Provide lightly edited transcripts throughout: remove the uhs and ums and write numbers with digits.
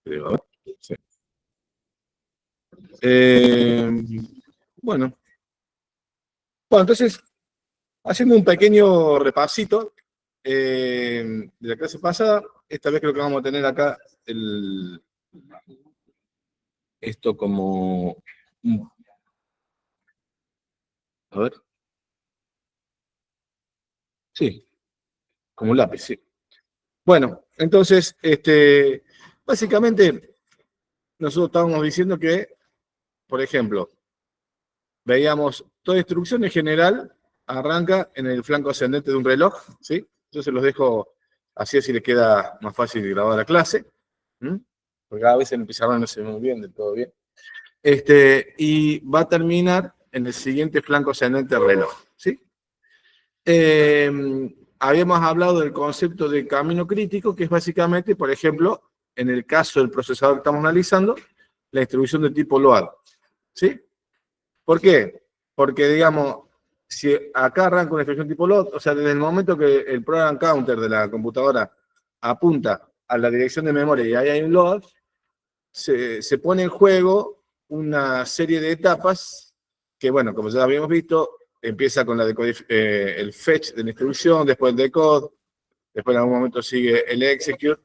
creo. Sí. Bueno. Bueno, entonces, haciendo un pequeño repasito de la clase pasada, esta vez creo que vamos a tener acá esto como... A ver. Sí, como un lápiz, sí. Bueno, entonces, básicamente, nosotros estábamos diciendo que, por ejemplo, veíamos toda instrucción en general arranca en el flanco ascendente de un reloj, ¿sí? Yo se los dejo así les queda más fácil grabar la clase, porque a veces en el pizarrón no se ve muy bien, del todo bien. Y va a terminar en el siguiente flanco ascendente del reloj, ¿sí? Habíamos hablado del concepto de camino crítico, que es básicamente, por ejemplo, en el caso del procesador que estamos analizando, la instrucción de tipo load, ¿sí? ¿Por qué? Porque, digamos, si acá arranca una instrucción tipo load, o sea, desde el momento que el program counter de la computadora apunta a la dirección de memoria y ahí hay un load, se pone en juego una serie de etapas que, bueno, como ya habíamos visto, empieza con el fetch de la instrucción, después el decode, después en algún momento sigue el execute,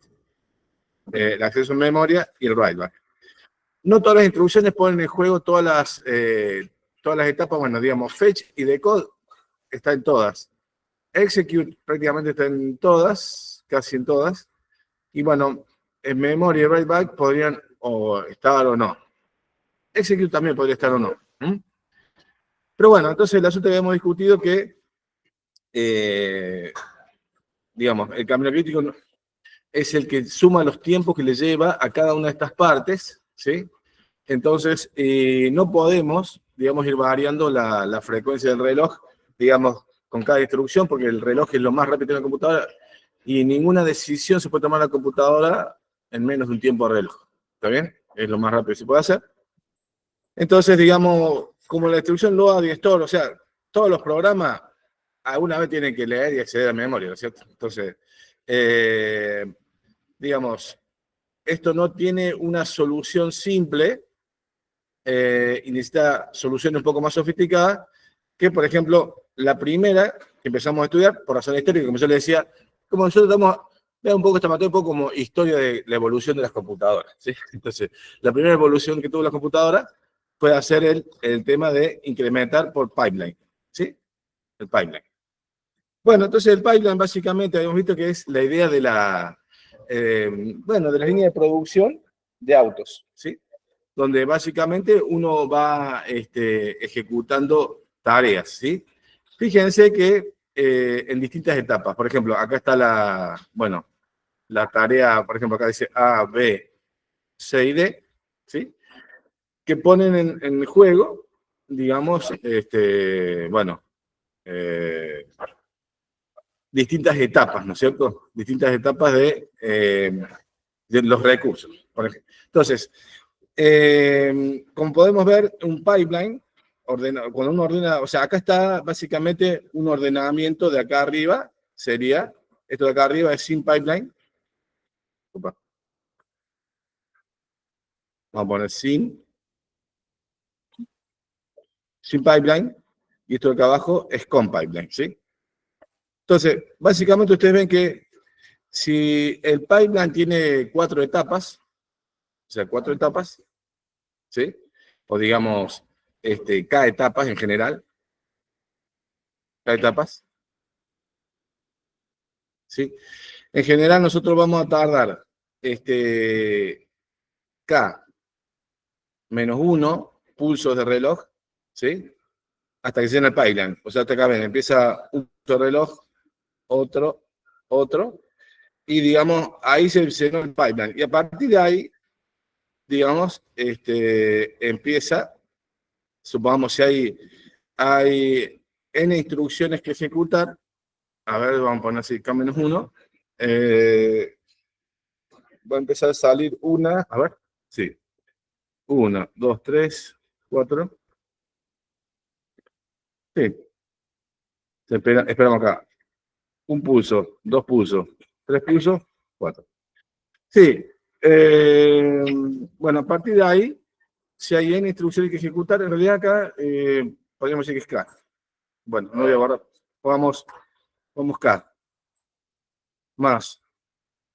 el acceso en memoria y el write back. No todas las instrucciones ponen en juego todas las etapas, bueno, digamos, fetch y decode está en todas. Execute prácticamente está en todas, casi en todas. Y bueno, en memoria y write back podrían o estar o no. Execute también podría estar o no. Pero bueno, entonces el asunto que habíamos discutido que, digamos, el camino crítico es el que suma los tiempos que le lleva a cada una de estas partes, ¿sí? Entonces, no podemos, digamos, ir variando la frecuencia del reloj, digamos, con cada instrucción, porque el reloj es lo más rápido de la computadora y ninguna decisión se puede tomar en la computadora en menos de un tiempo de reloj. ¿Está bien? Es lo más rápido que se puede hacer. Entonces, digamos, como la instrucción load y store, o sea, todos los programas alguna vez tienen que leer y acceder a memoria, ¿no es cierto? Entonces, digamos, esto no tiene una solución simple y necesita soluciones un poco más sofisticadas que, por ejemplo, la primera que empezamos a estudiar, por razones históricas, como yo le decía, como nosotros estamos, vea un poco esta materia un poco como historia de la evolución de las computadoras, ¿sí? Entonces, la primera evolución que tuvo la computadora fue hacer el tema de incrementar por pipeline, ¿sí? El pipeline. Bueno, entonces el pipeline básicamente habíamos visto que es la idea de de la línea de producción de autos, ¿sí? Donde básicamente uno va ejecutando tareas, ¿sí? Fíjense que en distintas etapas, por ejemplo, acá está la tarea, por ejemplo, acá dice A, B, C y D, ¿sí? Que ponen en juego, digamos, distintas etapas, ¿no es cierto? Distintas etapas de los recursos, por ejemplo. Entonces, como podemos ver, un pipeline, cuando uno ordena, o sea, acá está básicamente un ordenamiento de acá arriba, sería, esto de acá arriba es sin pipeline. Opa. Vamos a poner sin pipeline, y esto de acá abajo es con pipeline, ¿sí? Entonces, básicamente ustedes ven que si el pipeline tiene 4 etapas, o sea, 4 etapas, ¿sí? O digamos, cada etapa en general, cada etapas, ¿sí? En general nosotros vamos a tardar K menos 1 pulsos de reloj, ¿sí? Hasta que se llena el pipeline. O sea, hasta acá ven, empieza un pulso de reloj, otro, y digamos, ahí se llenó el pipeline. Y a partir de ahí, digamos, empieza, supongamos si hay N instrucciones que ejecutar. A ver, vamos a poner así, K-1. Va a empezar a salir una, a ver, sí. 1, 2, 3, 4. Sí, esperamos acá. Un pulso, 2 pulsos, 3 pulsos, 4. Sí, Bueno, a partir de ahí, si hay N instrucciones que ejecutar, en realidad acá podríamos decir que es K. Bueno, no voy a guardar. Vamos K. Más.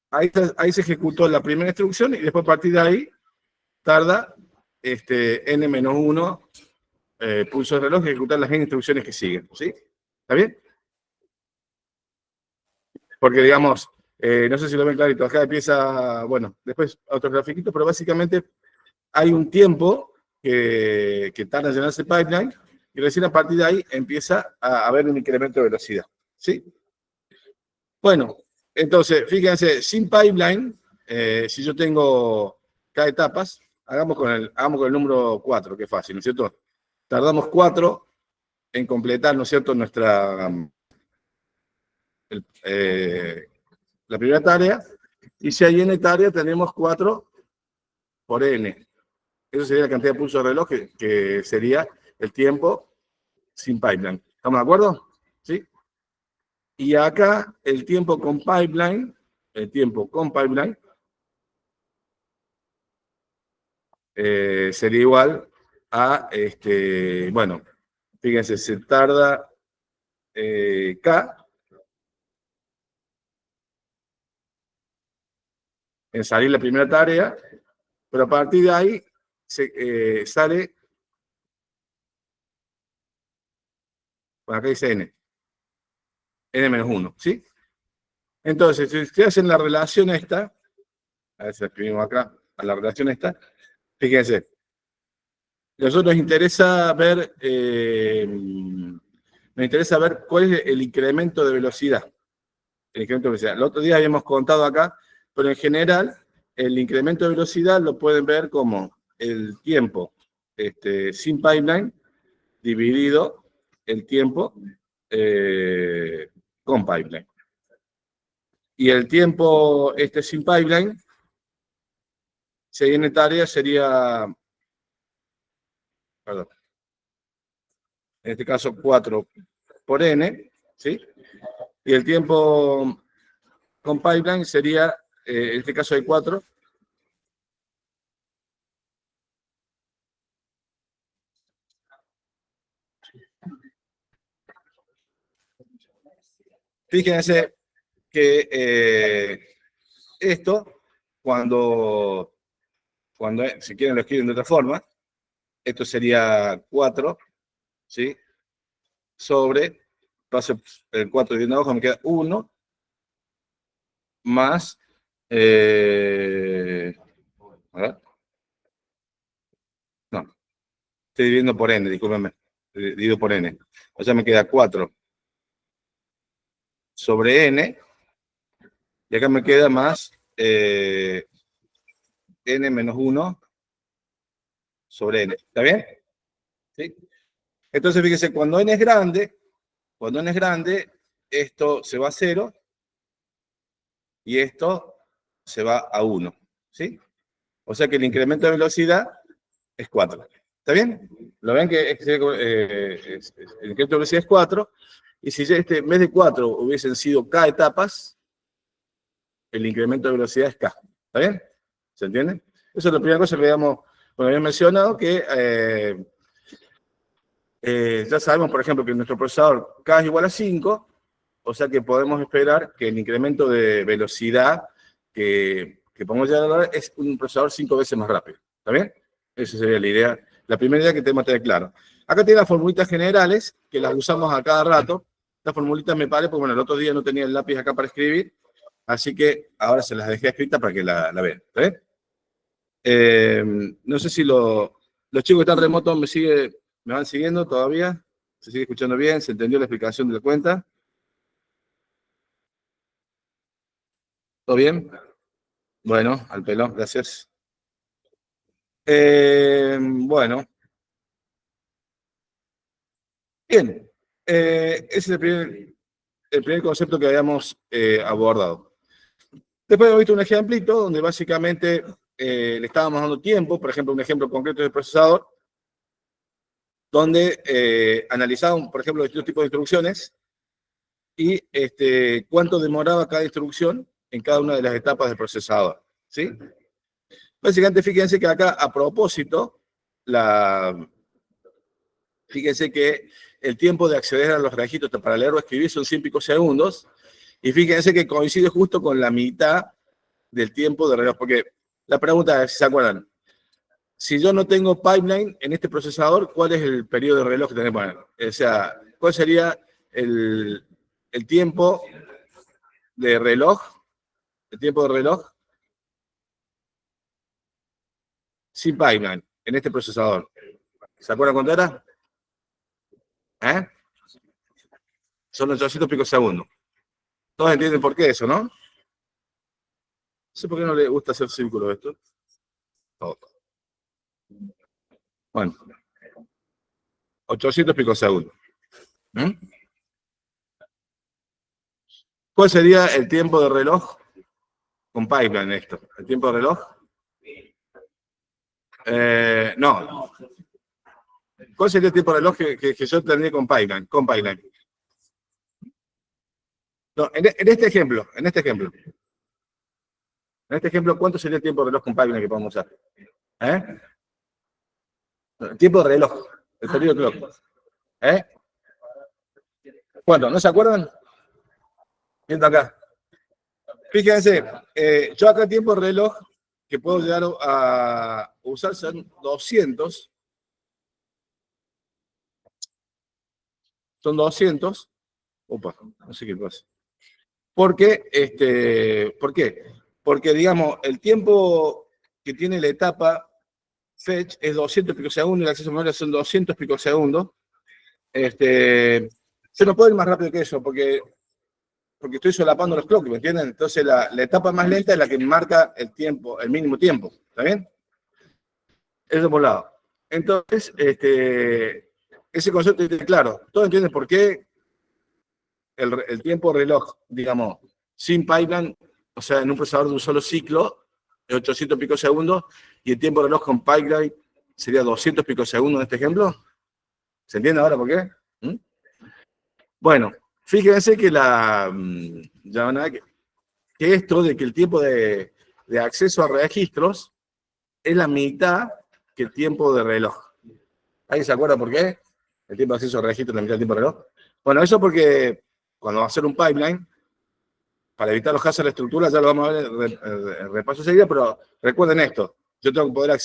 Ahí se ejecutó la primera instrucción y después a partir de ahí tarda N-1 pulso de reloj y ejecutar las N instrucciones que siguen. ¿Sí? ¿Está bien? Porque, digamos, no sé si lo ven clarito, acá empieza, bueno, después otro grafiquito, pero básicamente hay un tiempo que tarda en llenarse el pipeline y recién a partir de ahí empieza a haber un incremento de velocidad. ¿Sí? Bueno, entonces, fíjense, sin pipeline, si yo tengo K etapas, hagamos con el número 4, que es fácil, ¿no es cierto? Tardamos 4 en completar, ¿no es cierto?, la primera tarea, y si hay N tarea, tenemos 4 por N. Eso sería la cantidad de pulsos de reloj que sería el tiempo sin pipeline. ¿Estamos de acuerdo? ¿Sí? Y acá el tiempo con pipeline sería igual a, bueno, fíjense, se tarda K en salir la primera tarea, pero a partir de ahí sale, bueno, acá dice N-1, ¿sí? Entonces, si ustedes hacen la relación esta, a ver si la escribimos acá, a la relación esta, fíjense, a nosotros nos interesa ver cuál es el incremento de velocidad. El incremento de velocidad. El otro día habíamos contado acá, pero en general, el incremento de velocidad lo pueden ver como el tiempo sin pipeline dividido el tiempo con pipeline. Y el tiempo sin pipeline, si hay N tareas, sería, perdón, en este caso 4 por N, ¿sí? Y el tiempo con pipeline sería, en este caso hay 4. Fíjense que esto, cuando si quieren lo escriben de otra forma, esto sería 4, ¿sí? Sobre, paso el 4 de una hoja, me queda 1, más, a ver, no, estoy dividiendo por n, discúlpenme, divido por n, o sea me queda 4 sobre n, y acá me queda más n menos 1 sobre n, ¿está bien? ¿Sí? Entonces fíjense, cuando n es grande, esto se va a 0, y esto se va a 1, ¿sí? O sea que el incremento de velocidad es 4. ¿Está bien? Lo ven que el incremento de velocidad es 4, y si en vez de 4 hubiesen sido K etapas, el incremento de velocidad es K. ¿Está bien? ¿Se entiende? Eso es la primera cosa que habíamos mencionado, que ya sabemos, por ejemplo, que nuestro procesador K es igual a 5, o sea que podemos esperar que el incremento de velocidad que podemos llegar a dar es un procesador 5 veces más rápido. ¿Está bien? Esa sería la idea, la primera idea que tenemos que tener claro. Acá tiene las formulitas generales, que las usamos a cada rato. Estas formulitas me parece, porque bueno, el otro día no tenía el lápiz acá para escribir, así que ahora se las dejé escritas para que la vean. ¿Está bien? No sé si los chicos que están remotos me van siguiendo todavía. ¿Se sigue escuchando bien? ¿Se entendió la explicación de la cuenta? ¿Todo bien? Bueno, al pelo, gracias. Bueno, bien. Ese es el primer concepto que habíamos abordado. Después hemos visto un ejemplito donde básicamente le estábamos dando tiempo, por ejemplo, un ejemplo concreto del procesador, donde analizábamos, por ejemplo, distintos tipos de instrucciones y cuánto demoraba cada instrucción en cada una de las etapas del procesador. ¿Sí? Básicamente, fíjense que acá, a propósito, fíjense que el tiempo de acceder a los registros para leer o escribir son 100 picosegundos, y fíjense que coincide justo con la mitad del tiempo de reloj, porque la pregunta es, si se acuerdan, si yo no tengo pipeline en este procesador, ¿cuál es el periodo de reloj que tenemos? O sea, ¿cuál sería el tiempo de reloj? El tiempo de reloj sin pipeline en este procesador. ¿Se acuerdan cuánto era? ¿Eh? Son 800 picosegundos. Todos entienden por qué eso, ¿no? No sé por qué no le gusta hacer círculo esto. Oh. Bueno, 800 picosegundos. ¿Mm? ¿Cuál sería el tiempo de reloj con pipeline esto? ¿El tiempo de reloj? No. ¿Cuál sería el tiempo de reloj que yo tendría con pipeline? Con pipeline. No, en este ejemplo, ¿cuánto sería el tiempo de reloj con pipeline que podemos usar? ¿Eh? El tiempo de reloj, el periodo de clock. ¿Eh? ¿Cuánto? ¿No se acuerdan? Viendo acá. Fíjense, yo acá tiempo de reloj que puedo llegar a usar son 200. Son 200. Opa, no sé qué pasa. ¿Por qué? Porque, digamos, el tiempo que tiene la etapa fetch es 200 picosegundos y el acceso a memoria son 200 picosegundos. Yo no puedo ir más rápido que eso porque estoy solapando los clocks, ¿me entienden? Entonces la etapa más lenta es la que marca el tiempo, el mínimo tiempo. ¿Está bien? Eso por un lado. Entonces, ese concepto es claro. Todos entienden por qué el tiempo reloj, digamos, sin pipeline, o sea, en un procesador de un solo ciclo, de 800 picosegundos, y el tiempo reloj con pipeline sería 200 picosegundos en este ejemplo. ¿Se entiende ahora por qué? ¿Mm? Bueno, fíjense que que esto de que el tiempo de acceso a registros es la mitad que el tiempo de reloj. ¿Alguien se acuerda por qué? El tiempo de acceso a registros es la mitad del tiempo de reloj. Bueno, eso porque cuando va a hacer un pipeline, para evitar los hazards de estructura, ya lo vamos a ver en repaso enseguida, pero recuerden esto. Yo tengo que poder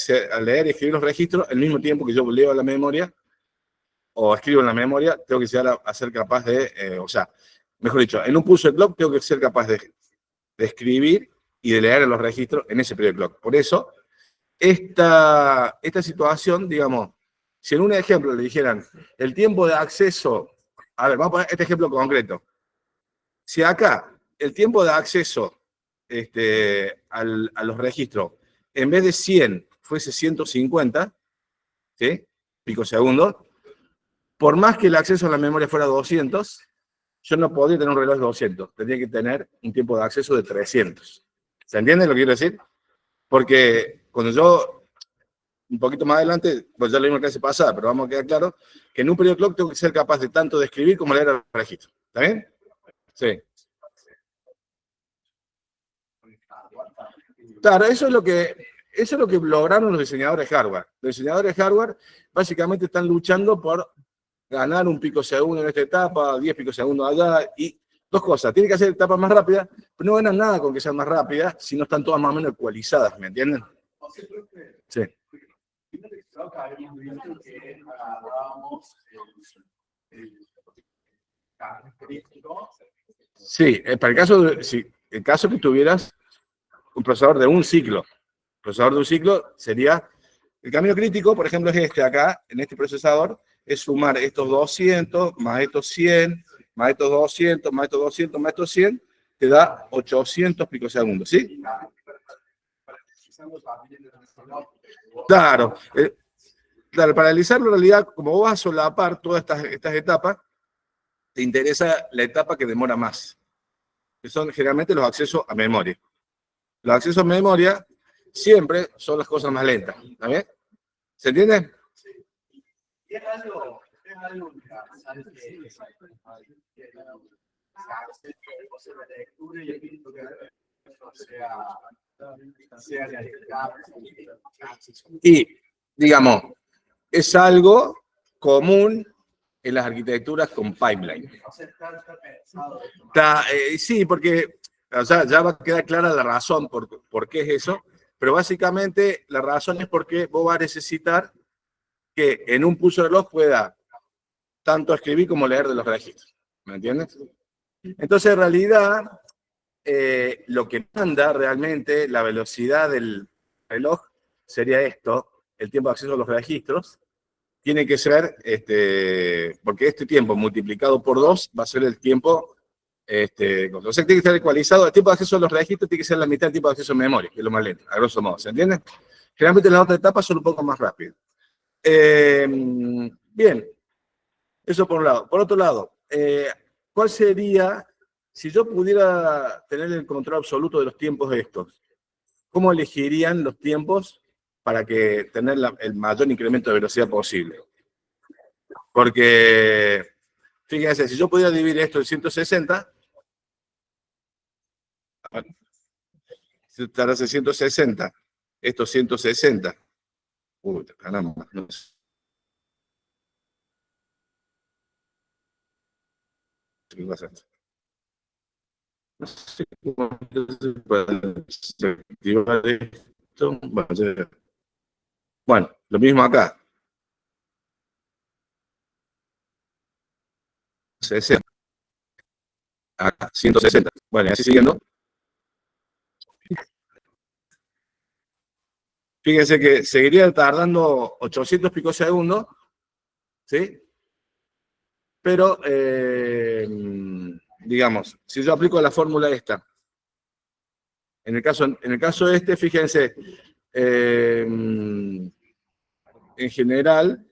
leer y escribir los registros al mismo tiempo que yo leo a la memoria o escribo en la memoria, tengo que llegar a ser capaz de, o sea, mejor dicho, en un pulso de clock tengo que ser capaz de escribir y de leer en los registros en ese periodo de clock. Por eso, esta situación, digamos, si en un ejemplo le dijeran el tiempo de acceso, a ver, vamos a poner este ejemplo concreto. Si acá el tiempo de acceso a los registros, en vez de 100, fuese 150, ¿sí? Picosegundos, por más que el acceso a la memoria fuera 200, yo no podría tener un reloj de 200, tendría que tener un tiempo de acceso de 300. ¿Se entiende lo que quiero decir? Porque cuando yo, un poquito más adelante, pues ya lo mismo que hace pasada, pero vamos a quedar claro, que en un periodo clock tengo que ser capaz de tanto de escribir como leer el registro. ¿Está bien? Sí. Claro, eso es lo que lograron los diseñadores de hardware. Los diseñadores de hardware básicamente están luchando por ganar un picosegundo en esta etapa, 10 picosegundos allá, y dos cosas, tienen que hacer etapas más rápidas, pero no ganan nada con que sean más rápidas, si no están todas más o menos ecualizadas, ¿me entienden? Sí. Sí, para el caso que tuvieras un procesador de un ciclo, procesador de un ciclo sería, el camino crítico, por ejemplo, es este acá, en este procesador, es sumar estos 200 más estos 100, más estos 200, más estos 200, más estos 100, te da 800 picosegundos, ¿sí? Claro, claro, para realizarlo en realidad, como vos vas a solapar todas estas etapas, te interesa la etapa que demora más, que son generalmente los accesos a memoria. Los accesos a memoria siempre son las cosas más lentas, ¿está bien? ¿Se entiende? Y, digamos, es algo común en las arquitecturas con pipeline. Sí, porque o sea, ya va a quedar clara la razón por qué es eso, pero básicamente la razón es porque vos vas a necesitar que en un pulso de reloj pueda tanto escribir como leer de los registros. ¿Me entiendes? Entonces, en realidad, lo que manda realmente la velocidad del reloj sería esto, el tiempo de acceso a los registros, tiene que ser, porque este tiempo multiplicado por 2 va a ser el tiempo, o sea, tiene que estar ecualizado, el tiempo de acceso a los registros tiene que ser la mitad del tiempo de acceso a memoria, que es lo más lento, a grosso modo, ¿se entiende? Generalmente en la otra etapa son un poco más rápido. Bien, eso por un lado. Por otro lado, ¿cuál sería, si yo pudiera tener el control absoluto de los tiempos de estos, cómo elegirían los tiempos para que tener el mayor incremento de velocidad posible? Porque, fíjense, si yo pudiera dividir esto en 160, si estarás en 160, esto 160, caramba, no sé. ¿Qué pasa? No sé cómo se activa esto. Bueno, lo mismo acá. 60. Acá, 160. Bueno, y así siguiendo. Fíjense que seguiría tardando 800 picosegundos, ¿sí? Pero, digamos, si yo aplico la fórmula esta, en el caso este, fíjense, en general,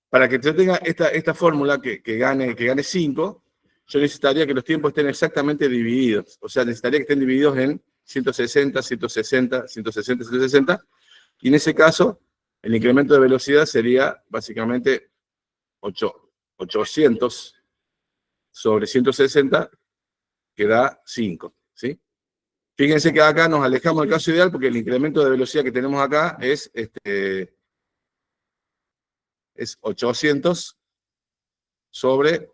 para que yo tenga esta fórmula que gane 5, yo necesitaría que los tiempos estén exactamente divididos. O sea, necesitaría que estén divididos en 160, 160, 160, 160. Y en ese caso, el incremento de velocidad sería básicamente 800 sobre 160, que da 5. ¿Sí? Fíjense que acá nos alejamos del caso ideal porque el incremento de velocidad que tenemos acá es 800 sobre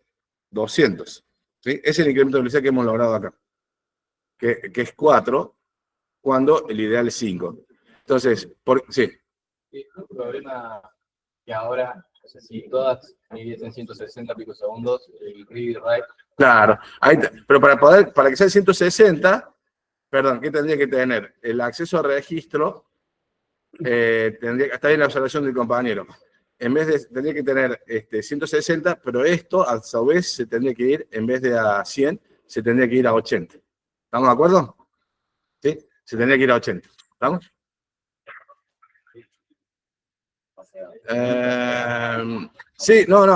200. ¿Sí? Ese es el incremento de velocidad que hemos logrado acá, que es 4, cuando el ideal es 5. Entonces, sí. Sí, un problema que ahora, no sé si todas midiesen 160 picosegundos, el read y write. Claro, pero para que sea 160, perdón, ¿qué tendría que tener? El acceso al registro, está en la observación del compañero. En vez de, tendría que tener 160, pero esto a su vez se tendría que ir, en vez de a 100, se tendría que ir a 80. ¿Estamos de acuerdo? ¿Sí? Se tendría que ir a 80. ¿Estamos? Sí, no.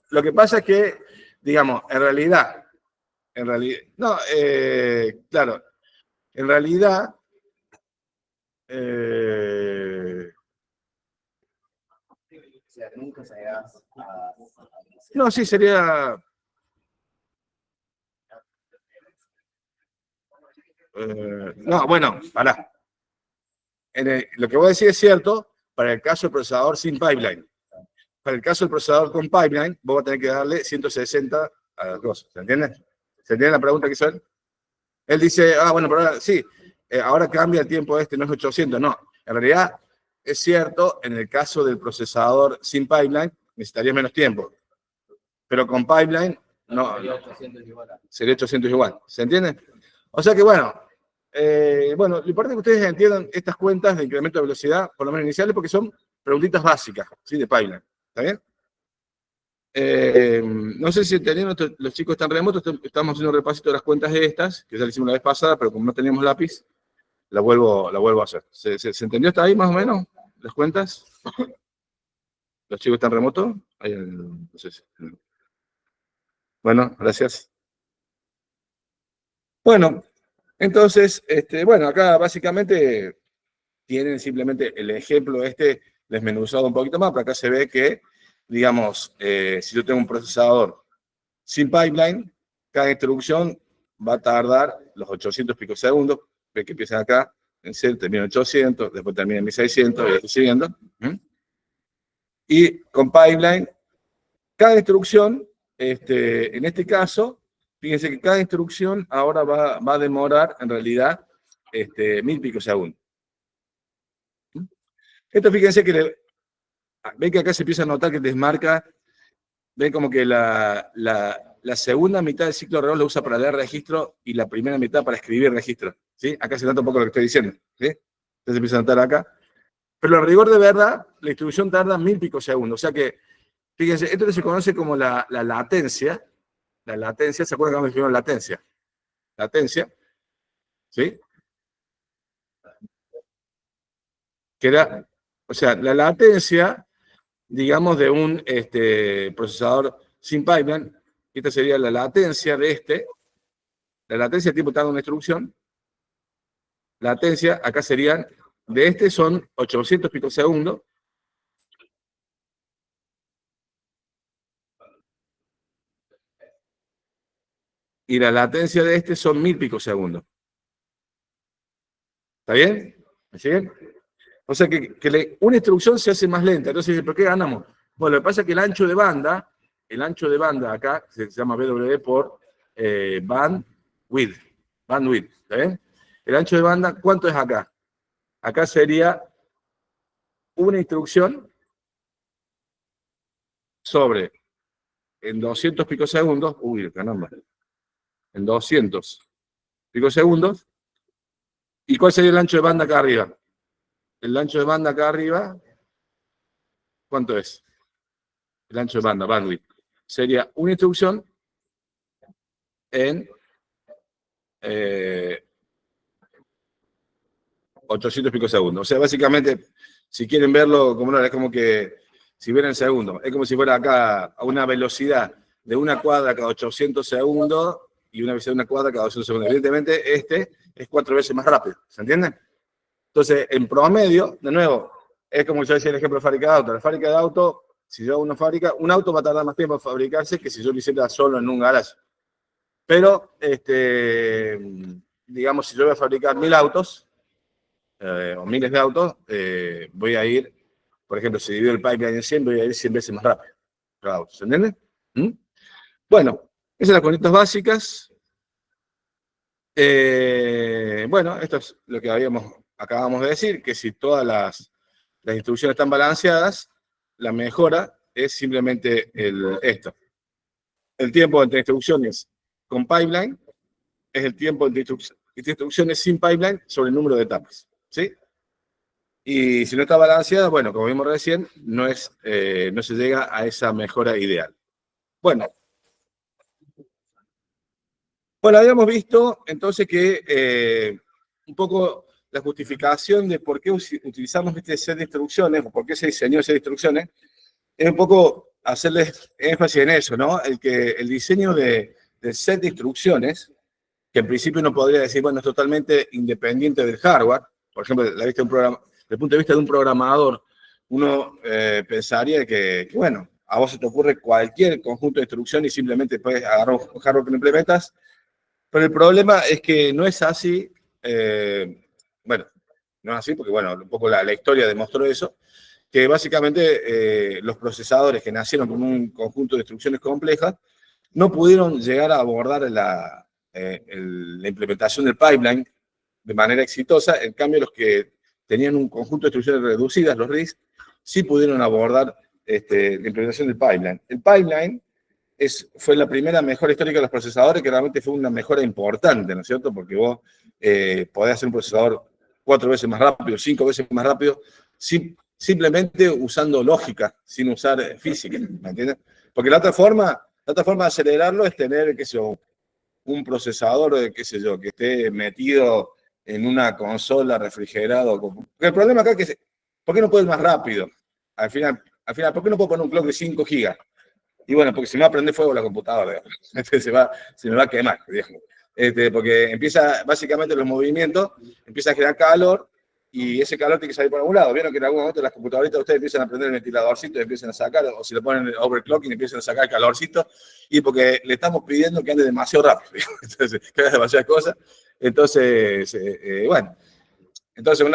Lo que pasa es que, digamos, en realidad, no, claro, en realidad, no, sí, sería, no, bueno, pará. Lo que voy a decir es cierto para el caso del procesador sin pipeline. Para el caso del procesador con pipeline, vos vas a tener que darle 160 a las cosas. ¿Se entiende? ¿Se entiende la pregunta que hizo él? Él dice, bueno, pero ahora sí, ahora cambia el tiempo no es 800. No, en realidad es cierto, en el caso del procesador sin pipeline, necesitaría menos tiempo. Pero con pipeline, no. Sería 800 igual. ¿Se entiende? O sea que, bueno, lo importante es que ustedes entiendan estas cuentas de incremento de velocidad, por lo menos iniciales, porque son preguntitas básicas, ¿sí? De pipeline. ¿Está bien? No sé si entendieron, los chicos están remotos, estamos haciendo un repasito de las cuentas de estas, que ya lo hicimos la vez pasada, pero como no teníamos lápiz, la vuelvo a hacer. ¿Se entendió hasta ahí más o menos las cuentas? ¿Los chicos están remotos? No sé si. Bueno, gracias. Bueno, entonces, acá básicamente tienen simplemente el ejemplo desmenuzado un poquito más, pero acá se ve que digamos, si yo tengo un procesador sin pipeline, cada instrucción va a tardar los 800 picosegundos, que empiezan acá, en 0, termina en 800, después termina en 1600, y así siguiendo. Y con pipeline, cada instrucción, en este caso, fíjense que cada instrucción ahora va a demorar, en realidad, 1000 picosegundos. Esto fíjense que ven que acá se empieza a notar que desmarca, ven como que la segunda mitad del ciclo de reloj lo usa para leer registro y la primera mitad para escribir registro. ¿Sí? Acá se nota un poco lo que estoy diciendo. ¿Sí? Entonces se empieza a notar acá. Pero en rigor de verdad, la instrucción tarda 1000 picosegundos. O sea que, fíjense, esto se conoce como la latencia. La latencia, ¿se acuerdan que dijimos latencia? Latencia. ¿Sí? Que era, o sea, la latencia, digamos, de un procesador sin pipeline, esta sería la latencia de la latencia de tiempo que tarda una instrucción, latencia, acá serían, de son 800 picosegundos, y la latencia de son 1000 picosegundos. ¿Está bien? ¿Me siguen? O sea que una instrucción se hace más lenta. Entonces, ¿por qué ganamos? Bueno, lo que pasa es que el ancho de banda acá se llama BW por bandwidth. Bandwidth, ¿está bien? El ancho de banda, ¿cuánto es acá? Acá sería una instrucción sobre, en 200 picosegundos, caramba, en 200 picosegundos, ¿y cuál sería el ancho de banda acá arriba? El ancho de banda acá arriba, ¿cuánto es? El ancho de banda, bandwidth, sería una instrucción en 800 picosegundos. O sea, básicamente, si quieren verlo, como no, es como que, si ven en segundo, es como si fuera acá a una velocidad de una cuadra cada 800 segundos y una velocidad de una cuadra cada 200 segundos. Evidentemente, es 4 veces más rápido. ¿Se entiende? Entonces, en promedio, de nuevo, es como yo decía el ejemplo de fábrica de auto. La fábrica de auto, si yo hago una fábrica, un auto va a tardar más tiempo en fabricarse que si yo lo hiciera solo en un garaje. Pero, digamos, si yo voy a fabricar 1000 autos, o miles de autos, voy a ir, por ejemplo, si divido el pipeline en 100, voy a ir 100 veces más rápido. ¿Se entiende? Bueno, esas son las conectas básicas. Bueno, esto es lo que acabamos de decir, que si todas las instrucciones están balanceadas, la mejora es simplemente esto. El tiempo entre instrucciones con pipeline es el tiempo entre instrucciones sin pipeline sobre el número de etapas. ¿Sí? Y si no está balanceada, bueno, como vimos recién, no se llega a esa mejora ideal. Bueno, habíamos visto entonces que un poco la justificación de por qué utilizamos este set de instrucciones, o por qué se diseñó ese set de instrucciones, es un poco hacerles énfasis en eso, ¿no? El diseño del set de instrucciones, que en principio uno podría decir, bueno, es totalmente independiente del hardware. Por ejemplo, desde el punto de vista de un programador, uno pensaría que, bueno, a vos se te ocurre cualquier conjunto de instrucciones y simplemente puedes agarrar un hardware que lo implementas. Pero el problema es que no es así. Bueno, no es así porque, bueno, un poco la historia demostró eso, que básicamente los procesadores que nacieron con un conjunto de instrucciones complejas no pudieron llegar a abordar la implementación del pipeline de manera exitosa. En cambio, los que tenían un conjunto de instrucciones reducidas, los RISC, sí pudieron abordar la implementación del pipeline. El pipeline fue la primera mejora histórica de los procesadores, que realmente fue una mejora importante, ¿no es cierto? Porque vos podés hacer un procesador 4 veces más rápido, 5 veces más rápido, simplemente usando lógica, sin usar física, ¿me entiendes? Porque la otra forma de acelerarlo es tener, qué sé yo, un procesador, qué sé yo, que esté metido en una consola refrigerado. Porque el problema acá es que, ¿por qué no puedo ir más rápido? Al final, ¿por qué no puedo poner un clock de 5 gigas? Y bueno, porque si me va a prender fuego la computadora, se me va a quemar, digamos. Porque empieza, básicamente los movimientos, empieza a generar calor, y ese calor tiene que salir por algún lado. Vieron que en algún momento las computadoritas ustedes empiezan a prender el ventiladorcito y empiezan a sacar, o si le ponen el overclocking empiezan a sacar calorcito, y porque le estamos pidiendo que ande demasiado rápido, entonces, que haga demasiadas cosas. Entonces, bueno, entonces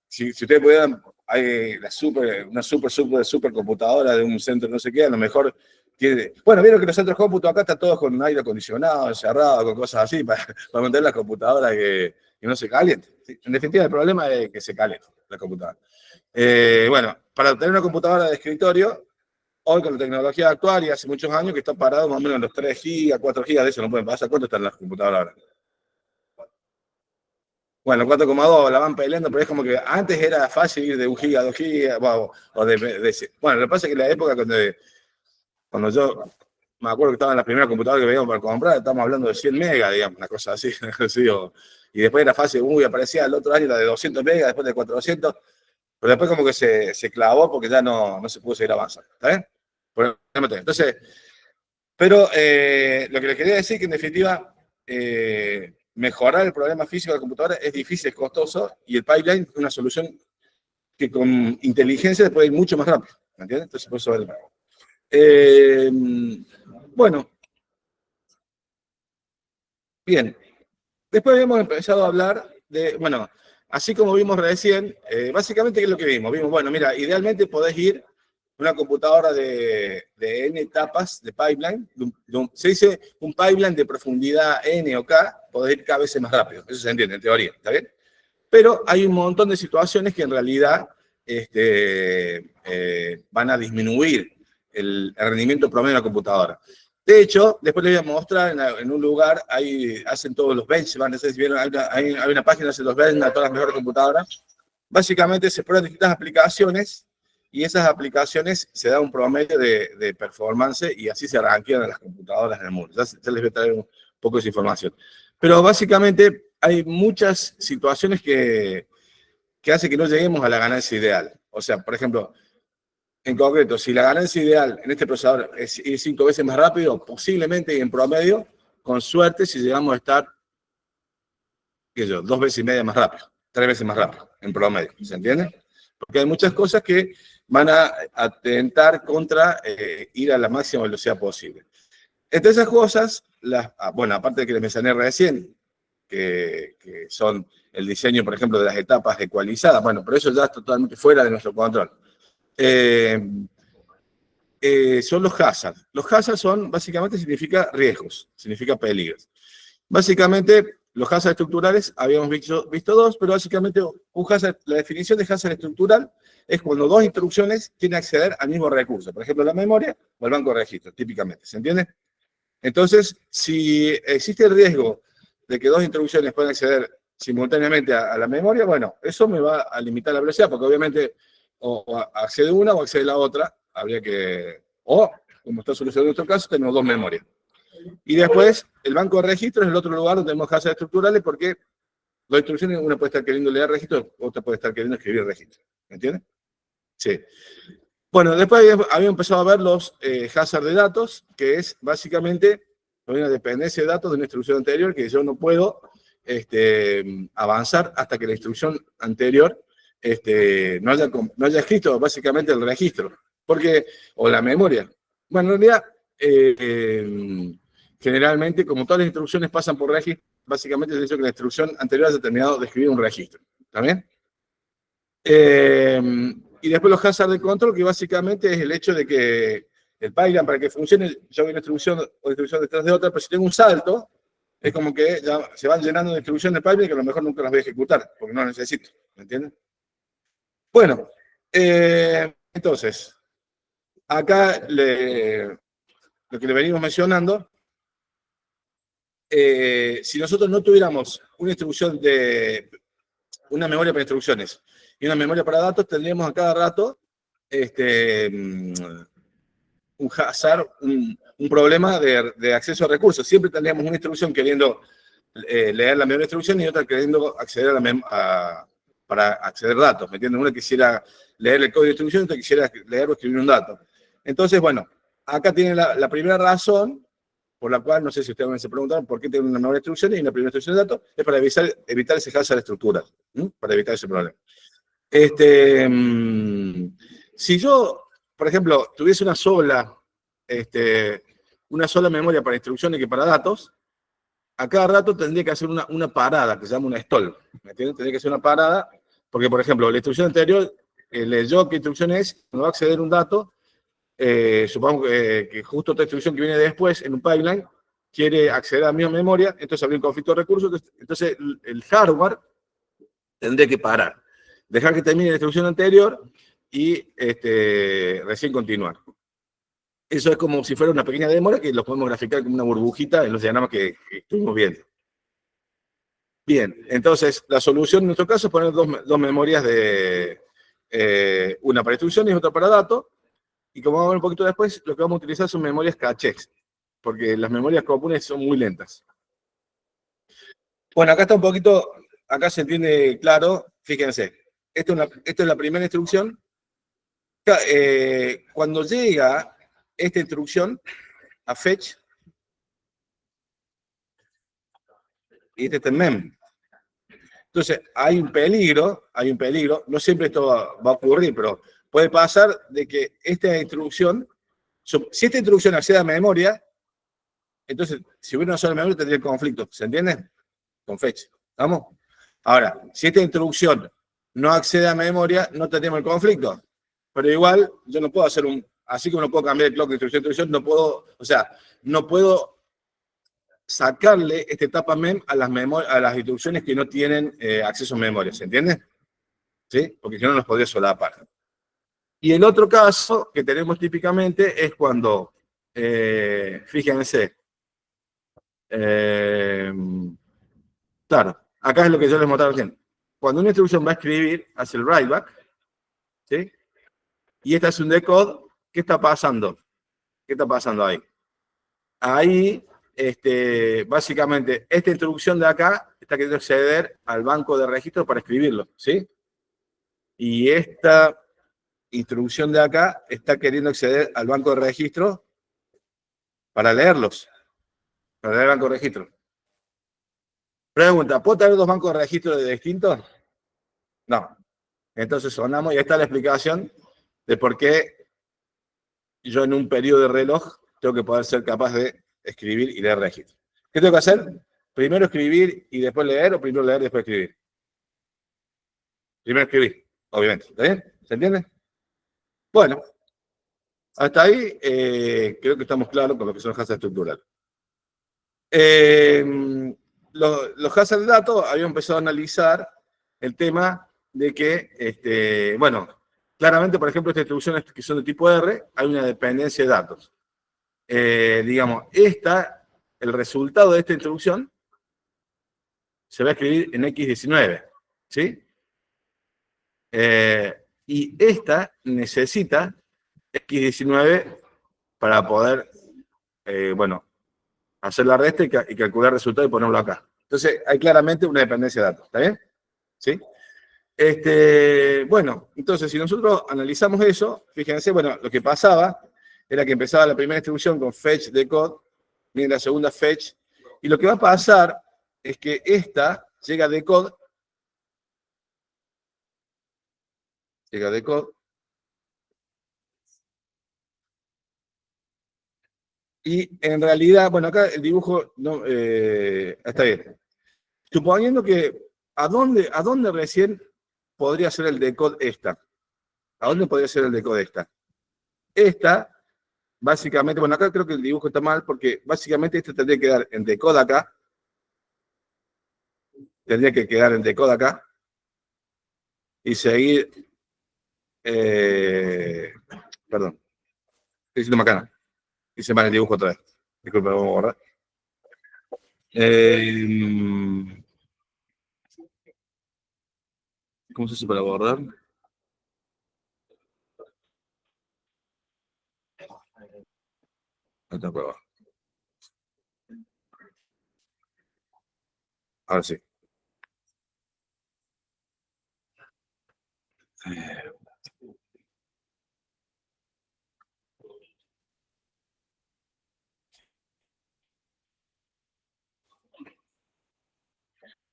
si ustedes pudieran, hay una super computadora de un centro no sé qué, a lo mejor tiene, bueno, vieron que los centros cómputos acá están todos con aire acondicionado, encerrados, con cosas así, para mantener la computadora que no se caliente. ¿Sí? En definitiva, el problema es que se caliente la computadora. Bueno, para tener una computadora de escritorio, hoy con la tecnología actual y hace muchos años que está parado más o menos en los 3 GB, 4 GB, de eso no pueden pasar. ¿Cuánto están las computadoras ahora? Bueno, 4,2 la van peleando, pero es como que antes era fácil ir de 1 GB a 2 GB, bueno, lo que pasa es que en la época cuando yo me acuerdo que estaba en la primera computadora que veíamos para comprar, estábamos hablando de 100 megas, digamos, una cosa así, y después era fácil, aparecía el otro año la de 200 megas, después de 400, pero después como que se clavó porque ya no se pudo seguir avanzando, ¿está bien? Entonces, pero lo que les quería decir que en definitiva, mejorar el problema físico de la computadora es difícil, es costoso, y el pipeline es una solución que con inteligencia se puede ir mucho más rápido, ¿me entiendes? Entonces, por eso vale más. Bueno, bien. Después habíamos empezado a hablar de, bueno, así como vimos recién, básicamente, ¿qué es lo que vimos? Vimos, bueno, mira, idealmente podés ir una computadora de N etapas de pipeline, se dice un pipeline de profundidad N o K, podés ir cada vez más rápido, eso se entiende en teoría, ¿está bien? Pero hay un montón de situaciones que en realidad van a disminuir el rendimiento promedio de la computadora. De hecho, después les voy a mostrar en un lugar, ahí hacen todos los benchmarks, no sé si vieron, hay una página que hace los benchmarks a todas las mejores computadoras. Básicamente se prueban distintas aplicaciones y esas aplicaciones se da un promedio de performance y así se rankean las computadoras en el mundo. Ya les voy a traer un poco de esa información. Pero básicamente hay muchas situaciones que hacen que no lleguemos a la ganancia ideal. O sea, por ejemplo, en concreto, si la ganancia ideal en este procesador es ir 5 veces más rápido, posiblemente y en promedio, con suerte, si llegamos a estar, qué sé yo, 2 veces y media más rápido, 3 veces más rápido, en promedio, ¿se entiende? Porque hay muchas cosas que van a atentar contra ir a la máxima velocidad posible. Entre esas cosas, bueno, aparte de que les mencioné recién, que son el diseño, por ejemplo, de las etapas ecualizadas, bueno, pero eso ya está totalmente fuera de nuestro control. Son los hazards. Los hazards básicamente significa riesgos, significa peligros. Básicamente, los hazards estructurales, habíamos visto dos, pero básicamente la definición de hazard estructural es cuando dos instrucciones quieren acceder al mismo recurso, por ejemplo, la memoria o el banco de registros, típicamente, ¿se entiende? Entonces, si existe el riesgo de que dos instrucciones puedan acceder simultáneamente a la memoria, bueno, eso me va a limitar la velocidad, porque obviamente o accede una o accede la otra, habría que, o, como está solucionado en nuestro caso, tenemos dos memorias. Y después, el banco de registros es el otro lugar donde tenemos hazards estructurales, porque dos instrucciones, una puede estar queriendo leer registros, otra puede estar queriendo escribir registros. ¿Me entiendes? Sí. Bueno, después había empezado a ver los hazards de datos, que es básicamente una dependencia de datos de una instrucción anterior, que yo no puedo avanzar hasta que la instrucción anterior no haya escrito básicamente el registro, o la memoria. Bueno, en realidad, generalmente, como todas las instrucciones pasan por registro, básicamente se dice que la instrucción anterior haya terminado de escribir un registro. ¿Está bien? Y después los hazards de control, que básicamente es el hecho de que el pipeline, para que funcione, yo hago una instrucción o instrucción detrás de otra, pero si tengo un salto, es como que ya se van llenando de instrucciones de pipeline que a lo mejor nunca las voy a ejecutar, porque no las necesito. ¿Me entienden? Bueno, entonces, acá lo que le venimos mencionando, si nosotros no tuviéramos una instrucción una memoria para instrucciones y una memoria para datos, tendríamos a cada rato un hazard, un problema de acceso a recursos. Siempre tendríamos una instrucción queriendo leer la memoria de instrucción y otra queriendo acceder para acceder a datos. ¿Me entienden? Una quisiera leer el código de instrucción y otra quisiera leer o escribir un dato. Entonces, bueno, acá tienen la primera razón por la cual, no sé si ustedes se preguntan por qué tiene una memoria de instrucciones y una primera instrucción de datos, es para evitar ese hazard estructural, para evitar ese problema. Si yo, por ejemplo, tuviese una sola memoria para instrucciones que para datos, a cada rato tendría que hacer una parada, que se llama una stall. ¿Me entiendes? Tendría que hacer una parada, porque, por ejemplo, la instrucción anterior leyó qué instrucción es, cuando va a acceder a un dato, supongo que justo otra instrucción que viene después en un pipeline quiere acceder a la misma memoria, entonces habría un conflicto de recursos, entonces el hardware tendría que parar, dejar que termine la instrucción anterior y recién continuar. Eso es como si fuera una pequeña demora que lo podemos graficar como una burbujita en los diagramas que estuvimos viendo. Bien, entonces la solución en nuestro caso es poner dos memorias una para instrucciones y otra para datos. Y como vamos a ver un poquito después, lo que vamos a utilizar son memorias cachés, porque las memorias comunes son muy lentas. Bueno, acá está un poquito, acá se entiende claro, fíjense, esta es la primera instrucción. Cuando llega esta instrucción a fetch, y este está en mem. Entonces, hay un peligro, no siempre esto va a ocurrir, pero puede pasar de que esta instrucción, si esta instrucción accede a memoria, entonces, si hubiera una sola memoria, tendría conflicto, ¿se entiende? Con fetch, ¿vamos? Ahora, si esta instrucción no accede a memoria, no tendríamos el conflicto. Pero igual, yo no puedo hacer así como no puedo cambiar el clock de instrucción a instrucción, no puedo, no puedo sacarle esta etapa mem a las instrucciones que no tienen acceso a memoria, ¿se entiende? ¿Sí? Porque si no, los podría solapar. Y el otro caso que tenemos típicamente es cuando, fíjense, claro, acá es lo que yo les mostraba recién. Cuando una instrucción va a escribir, hace el write back, ¿sí? Y esta es un decode, ¿qué está pasando? ¿Qué está pasando ahí? Ahí, básicamente, esta instrucción de acá está queriendo acceder al banco de registros para escribirlo, ¿sí? Y esta instrucción de acá está queriendo acceder al banco de registros para leerlos, para leer el banco de registros. Pregunta, ¿puedo tener dos bancos de registros distintos? No. Entonces sonamos y ahí está la explicación de por qué yo en un periodo de reloj tengo que poder ser capaz de escribir y leer registros. ¿Qué tengo que hacer? ¿Primero escribir y después leer o primero leer y después escribir? Primero escribir, obviamente. ¿Está bien? ¿Se entiende? Bueno, hasta ahí creo que estamos claros con lo que son hazards estructurales. Los hazards de datos habíamos empezado a analizar el tema de que, bueno, claramente, por ejemplo, estas instrucciones que son de tipo R, hay una dependencia de datos. Digamos, el resultado de esta instrucción se va a escribir en X19, ¿sí? Y esta necesita X19 para poder, bueno, hacer la resta y calcular el resultado y ponerlo acá. Entonces, hay claramente una dependencia de datos, ¿está bien? ¿Sí? Bueno, entonces, si nosotros analizamos eso, fíjense, bueno, lo que pasaba era que empezaba la primera instrucción con fetch decode, viene la segunda fetch, y lo que va a pasar es que esta llega a decode, y en realidad, bueno, acá el dibujo no, está bien. Suponiendo que, ¿a dónde recién podría ser el decode esta? ¿A dónde podría ser el decode esta? Esta, básicamente, bueno, acá creo que el dibujo está mal, porque básicamente esto tendría que quedar en decode acá, tendría que quedar en decode acá, y seguir, perdón, estoy diciendo macana, hice mal el dibujo otra vez, disculpe, vamos a borrar. ¿Cómo se hace para borrar? Otra prueba. Ahora sí.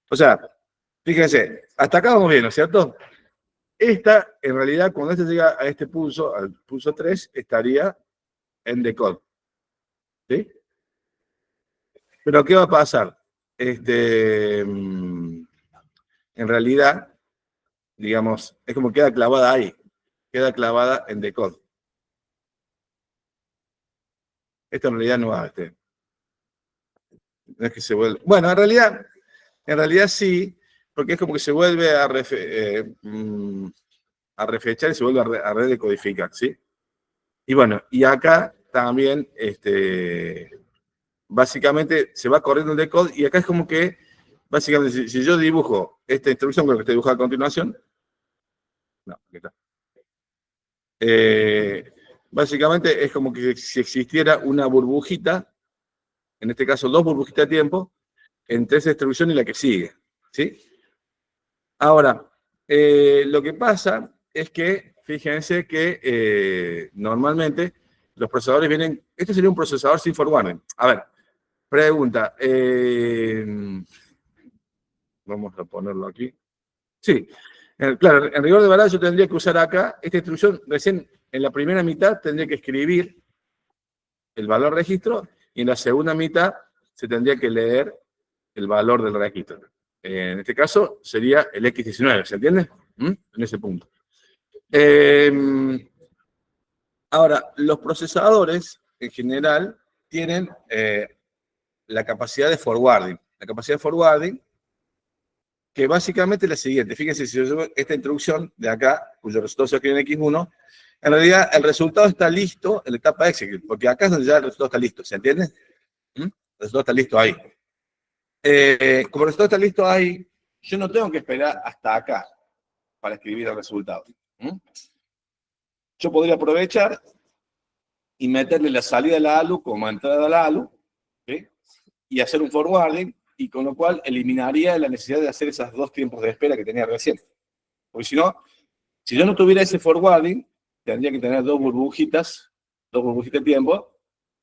O sea, fíjense, hasta acá vamos bien, ¿no es cierto? Esta, en realidad, cuando este llega a este pulso, al pulso 3, estaría en decode. ¿Sí? Pero ¿qué va a pasar? En realidad, digamos, es como queda clavada ahí, queda clavada en decode. Esto en realidad no va, no es que se vuelve. Bueno, en realidad sí, porque es como que se vuelve a refechar y se vuelve a redecodificar, ¿sí? Y bueno, y acá también, básicamente se va corriendo el decode y acá es como que, básicamente, si yo dibujo esta instrucción con la que estoy dibujando a continuación, no, aquí está. Básicamente es como que si existiera una burbujita, en este caso 2 burbujitas de tiempo, entre esa instrucción y la que sigue, ¿sí? Ahora, lo que pasa es que, fíjense que normalmente los procesadores vienen, este sería un procesador sin forwarding. A ver, pregunta, vamos a ponerlo aquí. Sí, claro, en rigor de verdad yo tendría que usar acá esta instrucción, recién en la primera mitad tendría que escribir el valor registro y en la segunda mitad se tendría que leer el valor del registro. En este caso sería el X19, ¿se entiende? En ese punto. Ahora, los procesadores en general tienen la capacidad de forwarding. La capacidad de forwarding, que básicamente es la siguiente. Fíjense, si yo llevo esta instrucción de acá, cuyo resultado se escribe en X1, en realidad el resultado está listo en la etapa execute, porque acá es donde ya el resultado está listo, ¿se entiende? El resultado está listo ahí. Como el resultado está listo ahí, yo no tengo que esperar hasta acá para escribir el resultado. Yo podría aprovechar y meterle la salida de la ALU como entrada a la ALU, ¿sí? Y hacer un forwarding, y con lo cual eliminaría la necesidad de hacer esos 2 tiempos de espera que tenía recién. Porque si no, si yo no tuviera ese forwarding, tendría que tener 2 burbujitas de tiempo,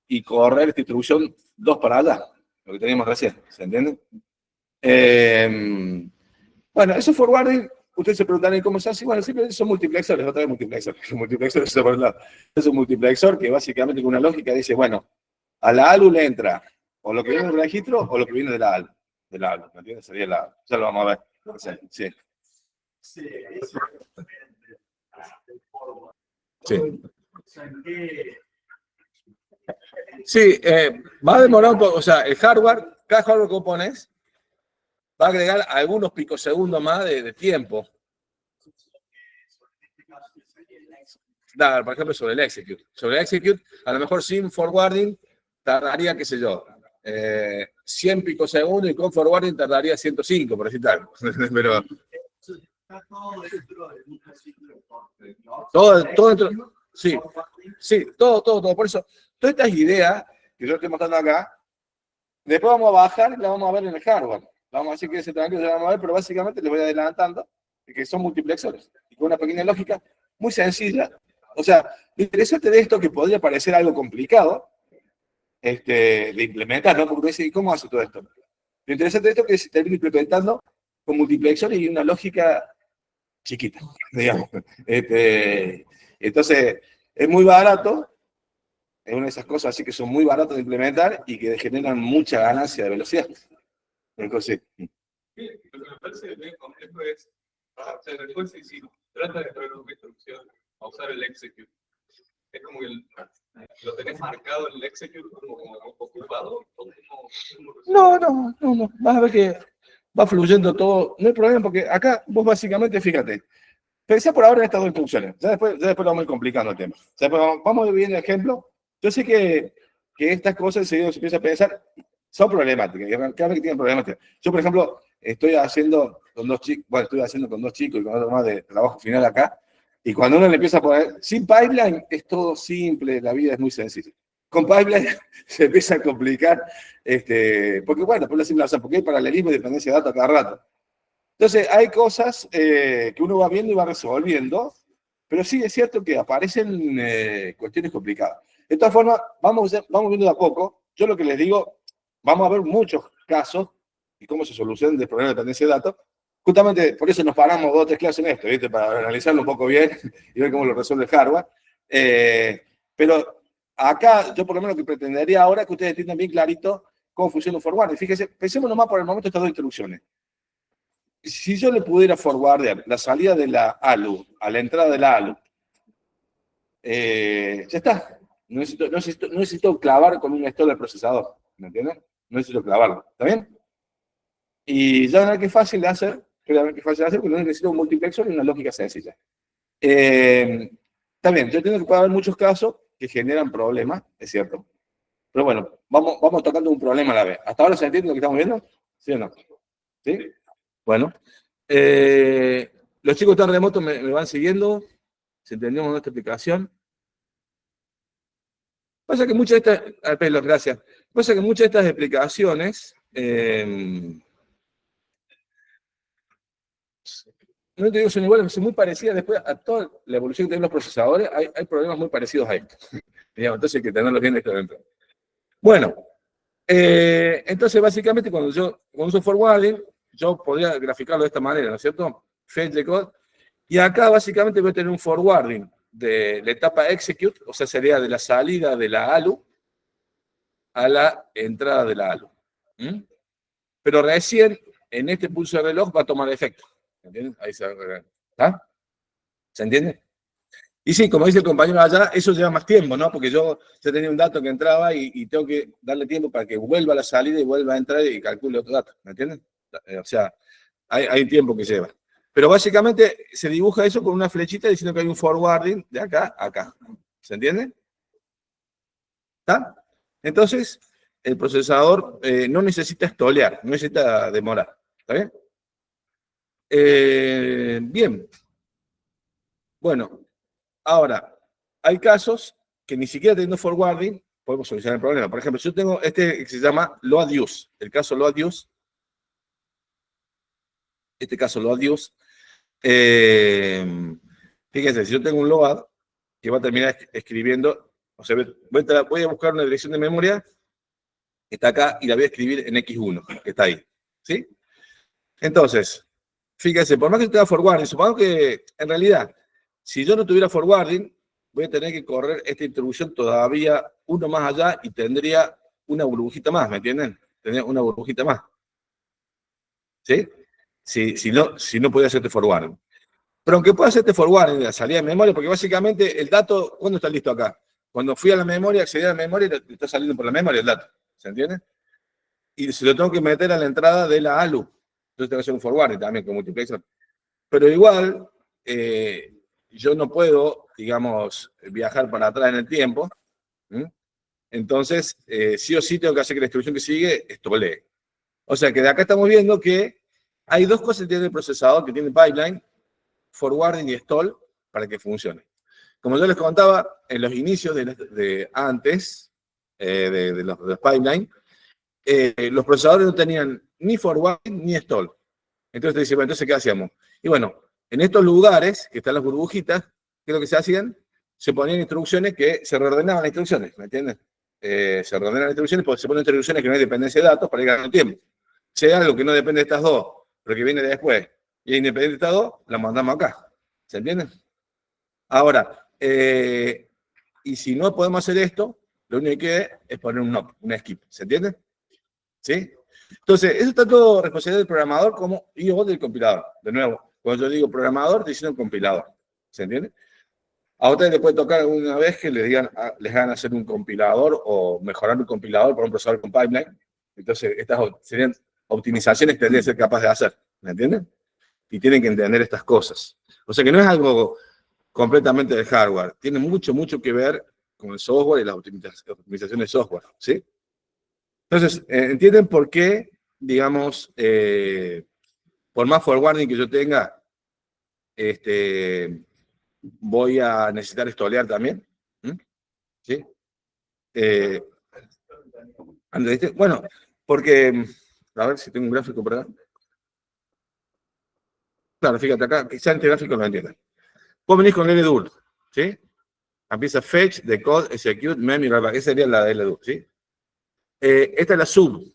y correr esta instrucción 2 para allá, lo que teníamos recién, ¿se entiende? Bueno, esos forwarding, ustedes se preguntarán cómo se hace. Bueno, simplemente son multiplexores, otra vez multiplexores. Multiplexores por un lado. Es un multiplexor que básicamente con una lógica dice, bueno, a la ALU le entra o lo que viene del registro o lo que viene de la ALU. De la ALU, ¿me entiendes? Sería la ALU. Ya lo vamos a ver. Sí. Sí. Sí, va a demorar un poco. O sea, el hardware, cada hardware que pones, va a agregar algunos picosegundos más de tiempo. Dar, por ejemplo, sobre el execute. Sobre el execute, a lo mejor sin forwarding, tardaría, qué sé yo, 100 picosegundos, y con forwarding tardaría 105, por decir tal. Pero todo dentro. Sí, sí, todo. Por eso, todas estas ideas que yo estoy mostrando acá, después vamos a bajar y las vamos a ver en el hardware. Vamos a decir que ese tranquilo, vamos a ver, pero básicamente les voy adelantando que son multiplexores. Y con una pequeña lógica muy sencilla. O sea, lo interesante de esto, que podría parecer algo complicado de implementar, ¿no? Porque uno dice, ¿cómo hace todo esto? Lo interesante de esto es que se termina implementando con multiplexores y una lógica chiquita, digamos. Entonces, es muy barato, es una de esas cosas así que son muy baratos de implementar y que generan mucha ganancia de velocidad. Entonces, Sí, lo que me parece bien complejo es, o sea, después si trata de traer una instrucción a usar el execute, es como que lo tenés marcado el execute como ocupado. no. Vas a ver que va fluyendo todo. No hay problema porque acá vos básicamente, fíjate, pensé por ahora en estas 2 instrucciones. Ya después lo vamos a ir complicando el tema. O sea, vamos a ver el ejemplo. Yo sé que estas cosas, si se empieza a pensar, son problemáticas. Cada vez que tienen problemáticas. Yo, por ejemplo, estoy haciendo con 2 chicos, y con otro más de trabajo final acá. Y cuando uno le empieza a poner, sin pipeline, es todo simple, la vida es muy sencilla. Con pipeline se empieza a complicar, porque bueno, por la simple razón, porque hay paralelismo y dependencia de datos cada rato. Entonces, hay cosas que uno va viendo y va resolviendo, pero sí es cierto que aparecen cuestiones complicadas. De todas formas, vamos viendo de a poco. Yo lo que les digo, vamos a ver muchos casos y cómo se solucionan el problema de dependencia de datos. Justamente por eso nos paramos 2 o 3 clases en esto, ¿viste? Para analizarlo un poco bien y ver cómo lo resuelve el hardware. Pero acá, yo por lo menos lo que pretendería ahora es que ustedes entiendan bien clarito cómo funciona un forward. Y fíjense, pensemos nomás por el momento estas 2 instrucciones. Si yo le pudiera forwardear la salida de la ALU a la entrada de la ALU, ya está. No necesito clavar con un stall del procesador. ¿Me entienden? No necesito clavarlo. ¿Está bien? Y ya verán que es fácil de hacer. Porque no necesito un multiplexor y una lógica sencilla. Está bien, yo entiendo que puede haber muchos casos que generan problemas, es cierto. Pero bueno, vamos tocando un problema a la vez. ¿Hasta ahora se entiende lo que estamos viendo? ¿Sí o no? ¿Sí? Bueno. Los chicos están remotos, me van siguiendo. Si entendemos nuestra explicación. Pasa que muchas de estas... gracias. Pasa que muchas de estas explicaciones... no te digo son iguales, son muy parecidas después a toda la evolución que tienen los procesadores, hay problemas muy parecidos a esto. Entonces hay que tenerlos bien esto dentro. Bueno, entonces básicamente cuando uso forwarding, yo podría graficarlo de esta manera, ¿no es cierto? Fetch the code. Y acá básicamente voy a tener un forwarding de la etapa execute, o sea, sería de la salida de la ALU a la entrada de la ALU. Pero recién en este pulso de reloj va a tomar efecto. ¿Entiendes? Ahí ¿se entiende? Y sí, como dice el compañero allá, eso lleva más tiempo, ¿no? Porque yo tenía un dato que entraba y tengo que darle tiempo para que vuelva a la salida y vuelva a entrar y calcule otro dato, ¿me entienden? O sea, hay tiempo que lleva. Pero básicamente se dibuja eso con una flechita diciendo que hay un forwarding de acá a acá. ¿Se entiende? ¿Está? Entonces, el procesador no necesita estolear, no necesita demorar. ¿Está bien? Bien. Bueno, ahora, hay casos que ni siquiera teniendo forwarding podemos solucionar el problema. Por ejemplo, yo tengo este que se llama load use. El caso load use. Este caso load use. Fíjense, si yo tengo un load que va a terminar escribiendo, o sea, voy a buscar una dirección de memoria que está acá y la voy a escribir en X1, que está ahí. ¿Sí? Entonces, fíjense, por más que yo tenga forwarding, supongo que en realidad, si yo no tuviera forwarding, voy a tener que correr esta introducción todavía uno más allá y tendría una burbujita más, ¿me entienden? Tendría una burbujita más. ¿Sí? Si no podía hacerte forwarding. Pero aunque pueda hacerte forwarding de la salida de memoria, porque básicamente el dato, ¿cuándo está listo acá? Cuando fui a la memoria, accedí a la memoria, está saliendo por la memoria el dato. ¿Se entiende? Y se lo tengo que meter a la entrada de la ALU. Entonces tengo que hacer un forwarding también con multiplexor. Pero igual, yo no puedo, digamos, viajar para atrás en el tiempo. Entonces, sí o sí tengo que hacer que la instrucción que sigue estolee. O sea que de acá estamos viendo que hay 2 cosas que tiene el procesador, que tiene pipeline, forwarding y stall, para que funcione. Como yo les contaba, en los inicios de antes, de los pipeline, los procesadores no tenían ni forwarding ni stall. Entonces te dice, bueno, entonces, ¿qué hacíamos? Y bueno, en estos lugares, que están las burbujitas, ¿qué es lo que se hacían? Se ponían instrucciones que se reordenaban las instrucciones, ¿me entiendes? Se ordenan las instrucciones porque se ponen instrucciones que no hay dependencia de datos para ir ganando tiempo. Si hay algo que no depende de estas 2, pero que viene de después, y es independiente de estas 2, la mandamos acá. ¿Se entiende? Ahora, y si no podemos hacer esto, lo único que hay es poner un NOP, un skip. ¿Se entiende? ¿Sí? Entonces, eso está todo responsabilidad del programador y o del compilador. De nuevo, cuando yo digo programador, estoy diciendo compilador. ¿Se entiende? A ustedes les puede tocar alguna vez que les hagan hacer un compilador o mejorar un compilador para un procesador con pipeline. Entonces, estas serían optimizaciones que tendrían que ser capaces de hacer. ¿Me entienden? Y tienen que entender estas cosas. O sea que no es algo completamente del hardware. Tiene mucho, mucho que ver con el software y las optimizaciones de software. ¿Sí? Entonces, ¿entienden por qué, digamos, por más forwarding que yo tenga, voy a necesitar estolear también? ¿Sí? Bueno, porque, a ver si tengo un gráfico por acá. Claro, fíjate acá, quizá este gráfico lo entiendan. Vos venís con LDUR, ¿sí? Empieza fetch, decode, execute, memory, rollback. Esa sería la de LDUR, ¿sí? Esta es la sub.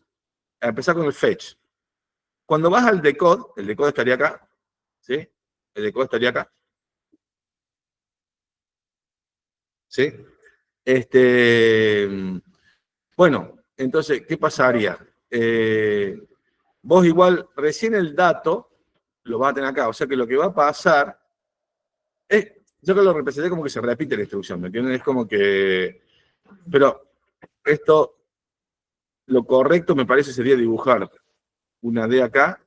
A empezar con el fetch. Cuando vas al decode, el decode estaría acá, ¿sí? El decode estaría acá. ¿Sí? Bueno, entonces, ¿qué pasaría? Vos igual, recién el dato lo vas a tener acá, o sea que lo que va a pasar es, yo que lo representé como que se repite la instrucción, ¿me entienden? Es como que, pero esto, lo correcto me parece sería dibujar una D acá,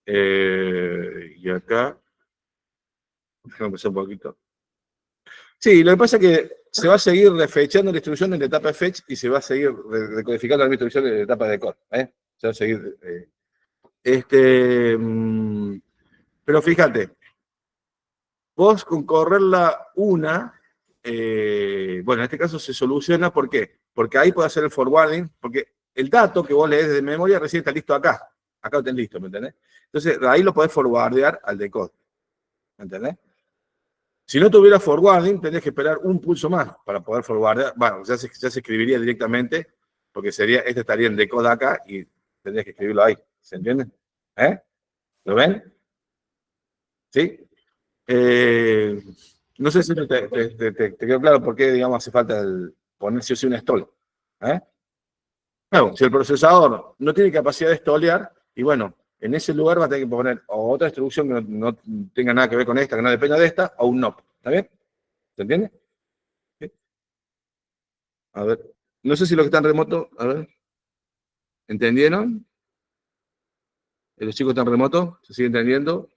y acá, déjame pensar un poquito. Sí, lo que pasa es que se va a seguir refechando la instrucción en la etapa de fetch y se va a seguir decodificando la misma instrucción en la etapa de decode. Se va a seguir. Pero fíjate, vos con correrla una, bueno, en este caso se soluciona, ¿por qué? Porque ahí puede hacer el forwarding, porque el dato que vos lees de memoria recién está listo acá. Acá lo tenés listo, ¿me entendés? Entonces, ahí lo podés forwardear al decode. ¿Me entendés? Si no tuviera forwarding, tendrías que esperar un pulso más para poder forwardear. Bueno, ya se escribiría directamente, porque este estaría en decode acá y tendrías que escribirlo ahí. ¿Se entiende? ¿Lo ven? ¿Sí? No sé si te quedó claro por qué, digamos, hace falta poner sí o sí un stall. Claro, si el procesador no tiene capacidad de stolear, y bueno, en ese lugar va a tener que poner o otra instrucción que no tenga nada que ver con esta, que no dependa de esta, o un NOP. ¿Está bien? ¿Se entiende? ¿Sí? A ver, no sé si los que están remoto, a ver, ¿entendieron? ¿Los chicos están remotos? ¿Se sigue entendiendo?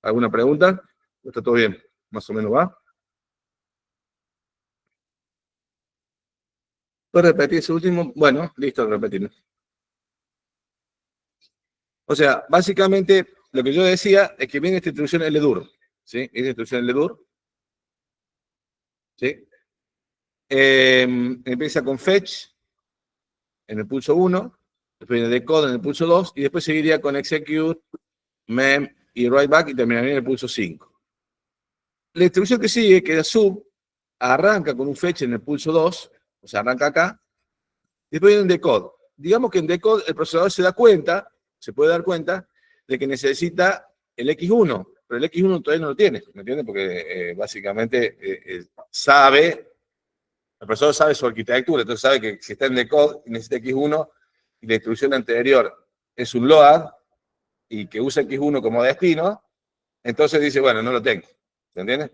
¿Alguna pregunta? ¿Está todo bien? ¿Más o menos va? ¿Puedes repetir ese último? Bueno, listo, repetir. O sea, básicamente lo que yo decía es que viene esta instrucción LDUR, ¿sí? Esta instrucción LDUR, ¿sí? Empieza con fetch en el pulso 1, después viene decode en el pulso 2, y después seguiría con execute, mem y write back y terminaría en el pulso 5. La instrucción que sigue, que es sub, arranca con un fetch en el pulso 2, o sea, arranca acá, y después viene un decode. Digamos que en decode el procesador se puede dar cuenta de que necesita el X1, pero el X1 todavía no lo tiene, ¿me entiendes? Porque básicamente el procesador sabe su arquitectura, entonces sabe que si está en decode y necesita X1 y la instrucción anterior es un load y que usa X1 como destino, entonces dice, bueno, no lo tengo, ¿se entiende?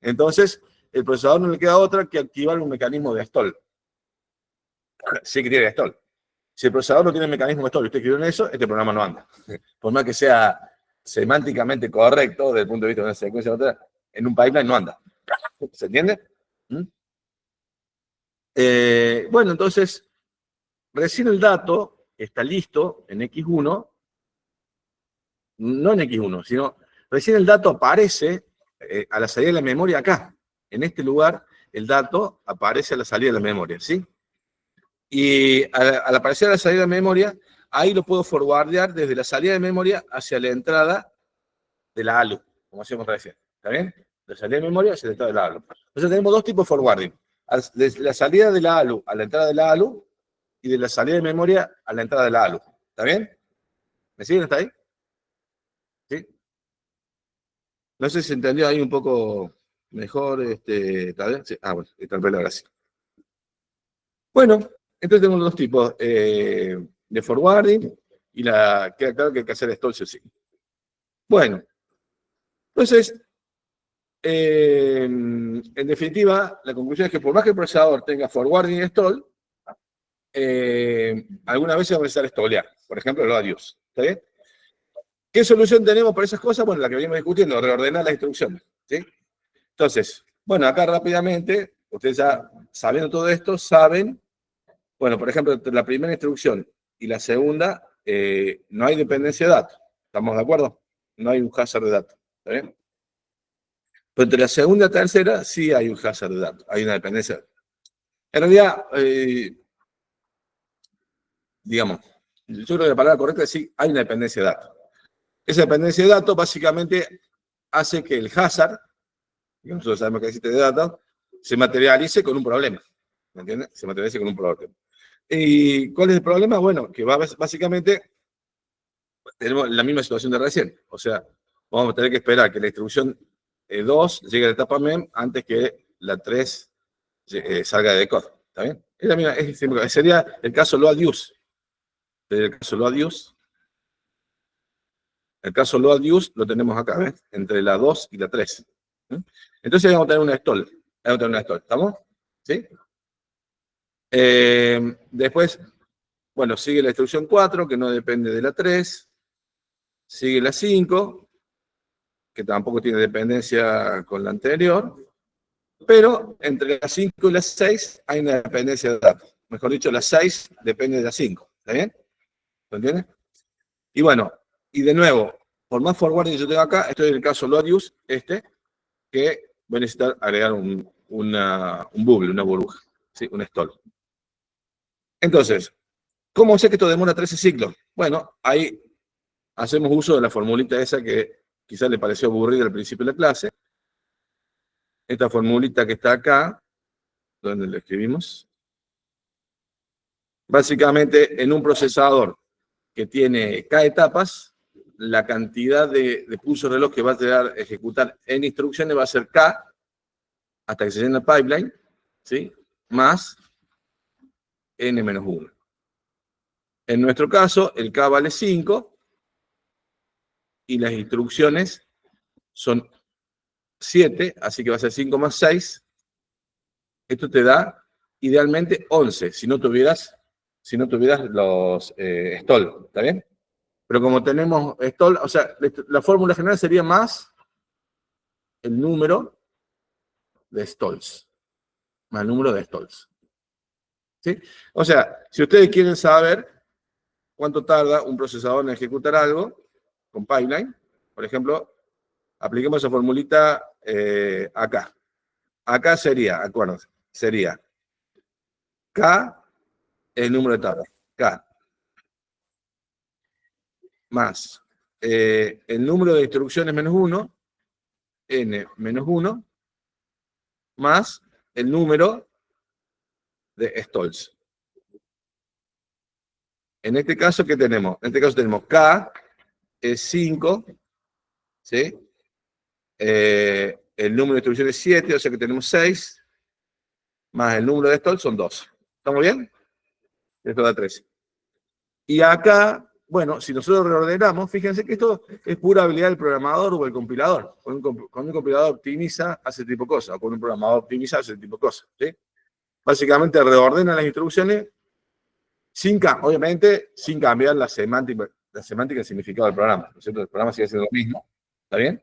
Entonces, el procesador no le queda otra que activar un mecanismo de stall. Sí que tiene stall. Si el procesador no tiene mecanismo de stall y usted escribió en eso, este programa no anda. Por más que sea semánticamente correcto desde el punto de vista de una secuencia de otra, en un pipeline no anda. ¿Se entiende? Bueno, entonces, recién el dato está listo en X1, no en X1, sino recién el dato aparece a la salida de la memoria acá. En este lugar, el dato aparece a la salida de la memoria, ¿sí? Y al aparecer a la salida de memoria, ahí lo puedo forwardear desde la salida de memoria hacia la entrada de la ALU, como hacíamos recién. ¿Está bien? De la salida de memoria hacia la entrada de la ALU. Entonces tenemos dos tipos de forwarding. Desde la salida de la ALU a la entrada de la ALU y de la salida de memoria a la entrada de la ALU. ¿Está bien? ¿Me siguen hasta ahí? ¿Sí? No sé si se entendió ahí un poco mejor. ¿Está bien? Sí. Ah, bueno, está el pelo ahora sí. Bueno, entonces tenemos dos tipos de forwarding y queda claro que hay que hacer stall sí. Bueno, entonces, en definitiva, la conclusión es que por más que el procesador tenga forwarding y stall, algunas veces va a necesitar stallear. Por ejemplo, lo adiós. ¿Está bien? ¿Qué solución tenemos para esas cosas? Bueno, la que venimos discutiendo, reordenar las instrucciones. ¿Sí? Entonces, bueno, acá rápidamente, ustedes ya sabiendo todo esto, saben, bueno, por ejemplo, entre la primera instrucción y la segunda, no hay dependencia de datos. ¿Estamos de acuerdo? No hay un hazard de datos. ¿Está bien? Pero entre la segunda y la tercera sí hay un hazard de datos, hay una dependencia. En realidad, digamos, yo creo que la palabra correcta es sí, hay una dependencia de datos. Esa dependencia de datos básicamente hace que el hazard, que nosotros sabemos que existe de datos, se materialice con un problema. ¿Me entiendes? Se materialice con un problema. ¿Y cuál es el problema? Bueno, que básicamente tenemos la misma situación de recién. O sea, vamos a tener que esperar que la instrucción 2 llegue a la etapa MEM antes que la 3 salga de decode. ¿Está bien? Es la misma, sería el caso load use. El caso load use. El caso load use lo tenemos acá, ¿ves? Entre la 2 y la 3. Entonces vamos a tener una stall. Vamos a tener una stall. ¿Estamos? ¿Sí? Después, bueno, sigue la instrucción 4, que no depende de la 3. Sigue la 5, que tampoco tiene dependencia con la anterior. Pero entre la 5 y la 6 hay una dependencia de datos. Mejor dicho, la 6 depende de la 5. ¿Está bien? ¿Lo entiendes? Y bueno, y de nuevo, por más forwarding que yo tenga acá, estoy en el caso load use, que voy a necesitar agregar un bubble, una burbuja, ¿sí? Un stall. Entonces, ¿cómo sé que esto demora 13 ciclos? Bueno, ahí hacemos uso de la formulita esa que quizás le pareció aburrida al principio de la clase. Esta formulita que está acá, donde la escribimos. Básicamente, en un procesador que tiene K etapas, la cantidad de pulsos de reloj que va a ejecutar en instrucciones va a ser K, hasta que se llene el pipeline, ¿sí? Más N-1. En nuestro caso, el K vale 5, y las instrucciones son 7, así que va a ser 5 más 6. Esto te da, idealmente, 11, si no tuvieras los stall, ¿está bien? Pero como tenemos stall, o sea, la fórmula general sería más el número de stalls. Más el número de stalls. ¿Sí? O sea, si ustedes quieren saber cuánto tarda un procesador en ejecutar algo con pipeline, por ejemplo, apliquemos esa formulita acá. Acá sería, acuérdense, sería K, el número de etapas. K más el número de instrucciones menos 1, N menos 1, más el número de stalls. En este caso, ¿qué tenemos? En este caso tenemos K es 5, ¿sí? El número de instrucciones es 7, o sea que tenemos 6, más el número de stalls son 2. ¿Estamos bien? Esto da 13. Y acá, bueno, si nosotros reordenamos, fíjense que esto es pura habilidad del programador o el compilador. Cuando un compilador optimiza, hace tipo de cosas, o cuando un programador optimiza, hace tipo de cosas, ¿sí? Básicamente reordena las instrucciones, obviamente, sin cambiar la semántica y el significado del programa, ¿no es cierto? El programa sigue siendo lo mismo, ¿está bien?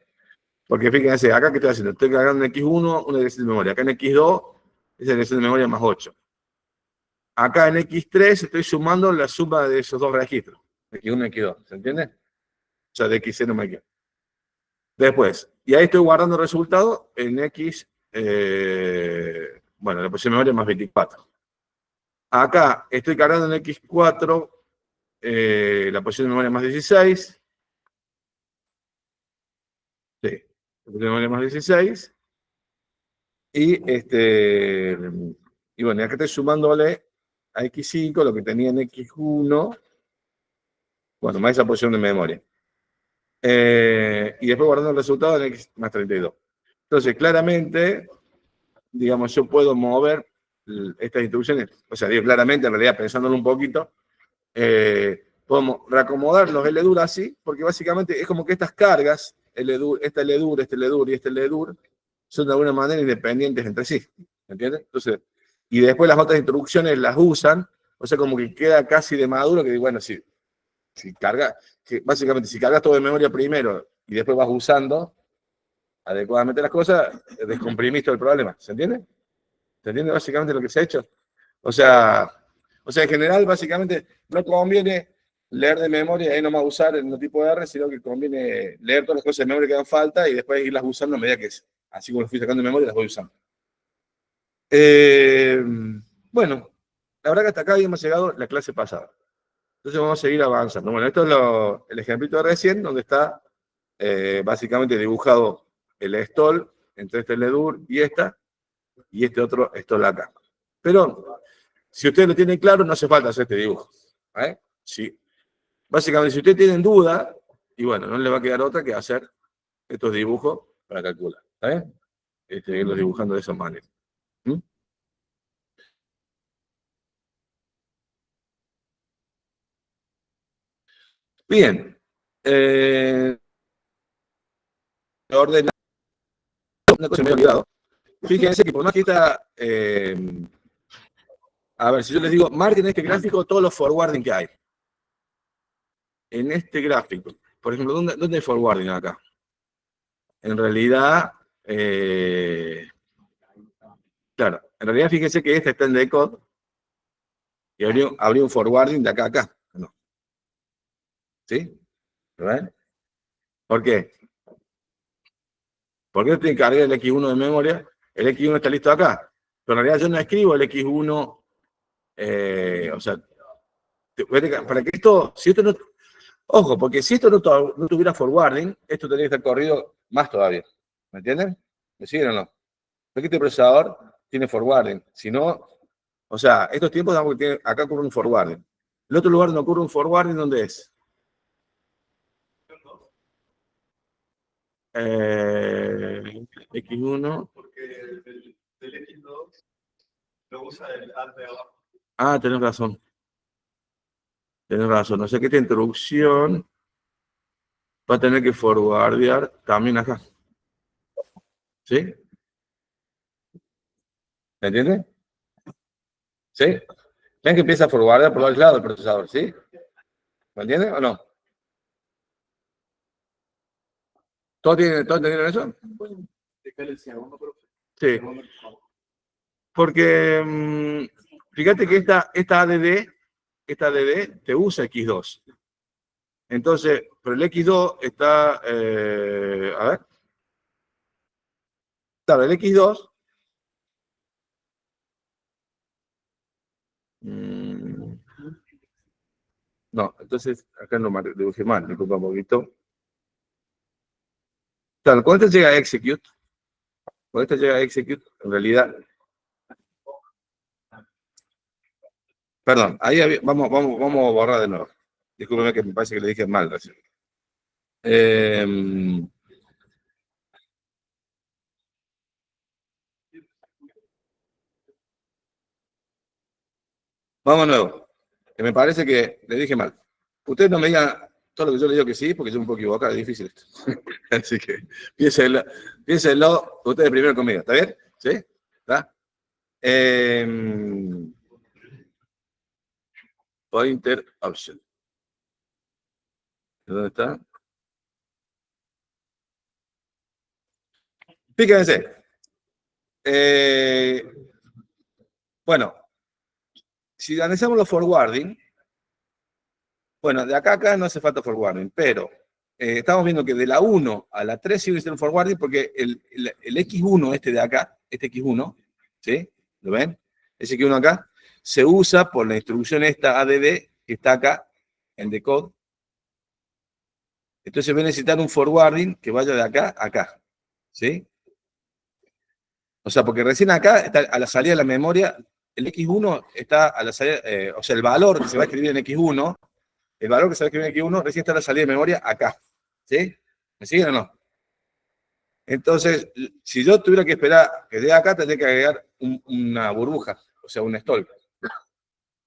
Porque fíjense, acá que estoy haciendo, estoy cargando en X1 una dirección de memoria, acá en X2 es la dirección de memoria más 8. Acá en X3 estoy sumando la suma de esos dos registros, X1 y X2, ¿se entiende? O sea, de X0 más X. Después, y ahí estoy guardando el resultado en X, bueno, la posición de memoria más 24. Acá estoy cargando en X4 la posición de memoria más 16. Sí, la posición de memoria más 16. Y bueno, acá estoy sumándole a X5 lo que tenía en X1. Bueno, más esa posición de memoria. Y después guardando el resultado en X más 32. Entonces, claramente, digamos, yo puedo mover estas instrucciones, o sea, digo claramente, en realidad pensándolo un poquito, podemos reacomodar los LDUR así, porque básicamente es como que estas cargas, LDUR, este LDUR, este LDUR y este LDUR, son de alguna manera independientes entre sí, ¿entiendes? Entonces, y después las otras instrucciones las usan, o sea, como que queda casi de maduro, que bueno, si carga, que básicamente si cargas todo de memoria primero y después vas usando adecuadamente las cosas, descomprimís todo el problema, ¿se entiende? ¿Se entiende básicamente lo que se ha hecho? O sea, en general, básicamente, no conviene leer de memoria y nomás usar el tipo de R, sino que conviene leer todas las cosas de memoria que dan falta y después irlas usando a medida que así como las fui sacando de memoria, las voy usando. Bueno, la verdad que hasta acá habíamos llegado la clase pasada. Entonces vamos a seguir avanzando. Bueno, esto es el ejemplito de recién, donde está básicamente dibujado el stall entre este LDUR y este otro stall acá. Pero Si ustedes lo tienen claro, no hace falta hacer este dibujo. ¿Eh? Sí. Básicamente, si ustedes tienen duda, y bueno, no les va a quedar otra que hacer estos dibujos para calcular. ¿Está bien? Irlos dibujando de esa manera. ¿Mm? Bien. Orden. Una cosa que me he olvidado. Fíjense que por más que está. A ver, si yo les digo, marquen en este gráfico todos los forwarding que hay. En este gráfico. Por ejemplo, ¿dónde hay forwarding acá? En realidad, claro, en realidad fíjense que este está en decode y habría un forwarding de acá a acá. ¿No? ¿Sí? ¿Verdad? ¿Por qué? Porque yo tengo que cargar el X1 de memoria, el X1 está listo acá. Pero en realidad yo no escribo el X1, o sea, para que esto, si esto no, ojo, porque si esto no tuviera forwarding, esto tendría que estar corrido más todavía. ¿Me entienden? ¿Me siguen o no? Porque este procesador tiene forwarding. Si no, o sea, estos tiempos acá ocurre un forwarding. El otro lugar donde ocurre un forwarding, ¿dónde es? X1. Porque del X2 lo usa el add de abajo. Ah, tenés razón. Tenés razón. O sea que esta introducción va a tener que forwardear también acá. ¿Sí? ¿Me entiendes? ¿Sí? Ven que empieza a forwardear por los lados del procesador, ¿sí? ¿Me entiendes o no? ¿Todos entendieron eso? Sí. Porque fíjate que esta ADD te usa X2. Entonces, pero el X2 está, a ver, claro, el X2, no, entonces acá no dibujé mal, disculpa un poquito. Claro, cuando esta llega a execute, en realidad, perdón, vamos a borrar de nuevo. Discúlpeme que me parece que le dije mal recién. Vamos de nuevo, que me parece que le dije mal. Ustedes no me digan todo lo que yo le digo que sí, porque yo me puedo equivocar, es difícil esto. Así que piénsenlo ustedes primero conmigo, ¿está bien? ¿Sí? ¿Está? Pointer option. ¿Dónde está? Fíjense. Bueno, si analizamos los forwarding, bueno, de acá a acá no hace falta forwarding, pero estamos viendo que de la 1 a la 3 sí va a ser un forwarding porque el X1, este de acá, este X1, ¿sí? ¿Lo ven? Ese X1 acá, se usa por la instrucción esta ADD que está acá, en decode. Entonces voy a necesitar un forwarding que vaya de acá a acá, ¿sí? O sea, porque recién acá, está a la salida de la memoria, el X1 está a la salida, o sea, el valor que se va a escribir en X1, el valor que se va a escribir en X1 recién está a la salida de memoria acá, ¿sí? ¿Me siguen o no? Entonces, si yo tuviera que esperar que de acá, tendría que agregar una burbuja, o sea, un stall.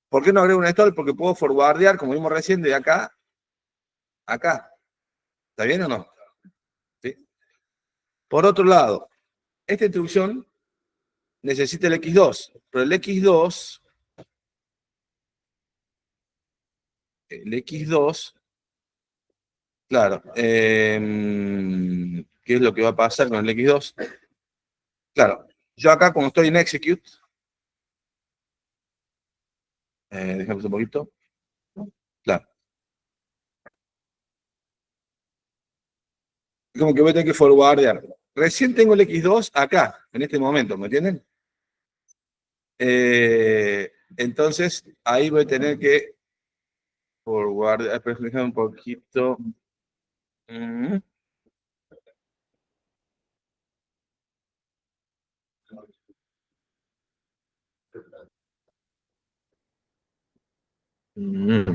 ¿Por qué no agrego un stall? Porque puedo forwardear, como vimos recién, de acá a acá. ¿Está bien o no? ¿Sí? Por otro lado, esta instrucción necesita el X2, pero el X2, claro, ¿qué es lo que va a pasar con el X2? Claro, yo acá como estoy en execute, dejemos un poquito, claro, como que voy a tener que forwardear. Recién tengo el X2 acá, en este momento, ¿me entienden? Entonces, ahí voy a tener que forwardear, déjame un poquito. Mm. Mm.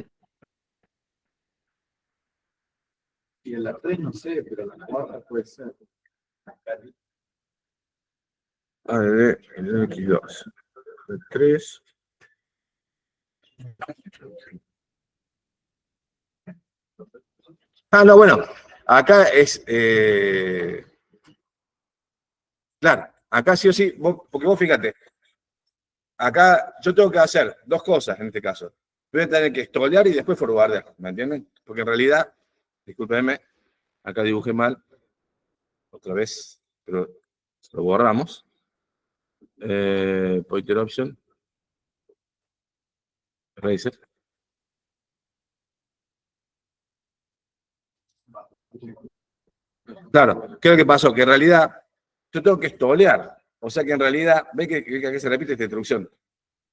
Y en la 3 no sé, pero en la 4 puede ser. A ver, el X2. El 3. Ah, no, bueno. Acá es. Claro, acá sí o sí, porque vos fíjate, acá yo tengo que hacer dos cosas en este caso. Voy a tener que scrollear y después forwardear, ¿me entienden? Porque en realidad, discúlpenme, acá dibujé mal, otra vez, pero lo borramos. Pointer option, eraser. Claro, ¿qué es lo que pasó? Que en realidad yo tengo que scrollear. O sea que en realidad, ve que aquí se repite esta instrucción.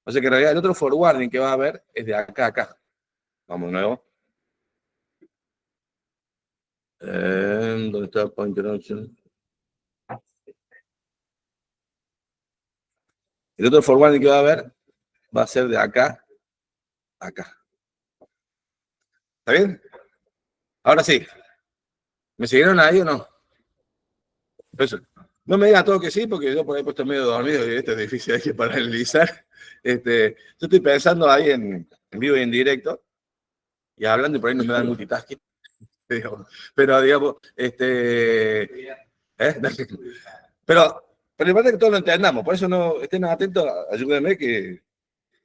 O sea que en realidad el otro forwarding que va a haber es de acá a acá. Vamos de nuevo. ¿Dónde está Pointer Option? El otro forwarding que va a haber va a ser de acá a acá. ¿Está bien? Ahora sí. ¿Me siguieron ahí o no? Eso. No me digan todo que sí, porque yo por ahí he puesto medio dormido y esto es difícil, hay que paralizar. Yo estoy pensando ahí en vivo y en directo y hablando y por ahí no me dan multitasking. Pero digamos, ¿eh? Pero importante que todos lo entendamos, por eso no estén atentos, ayúdenme que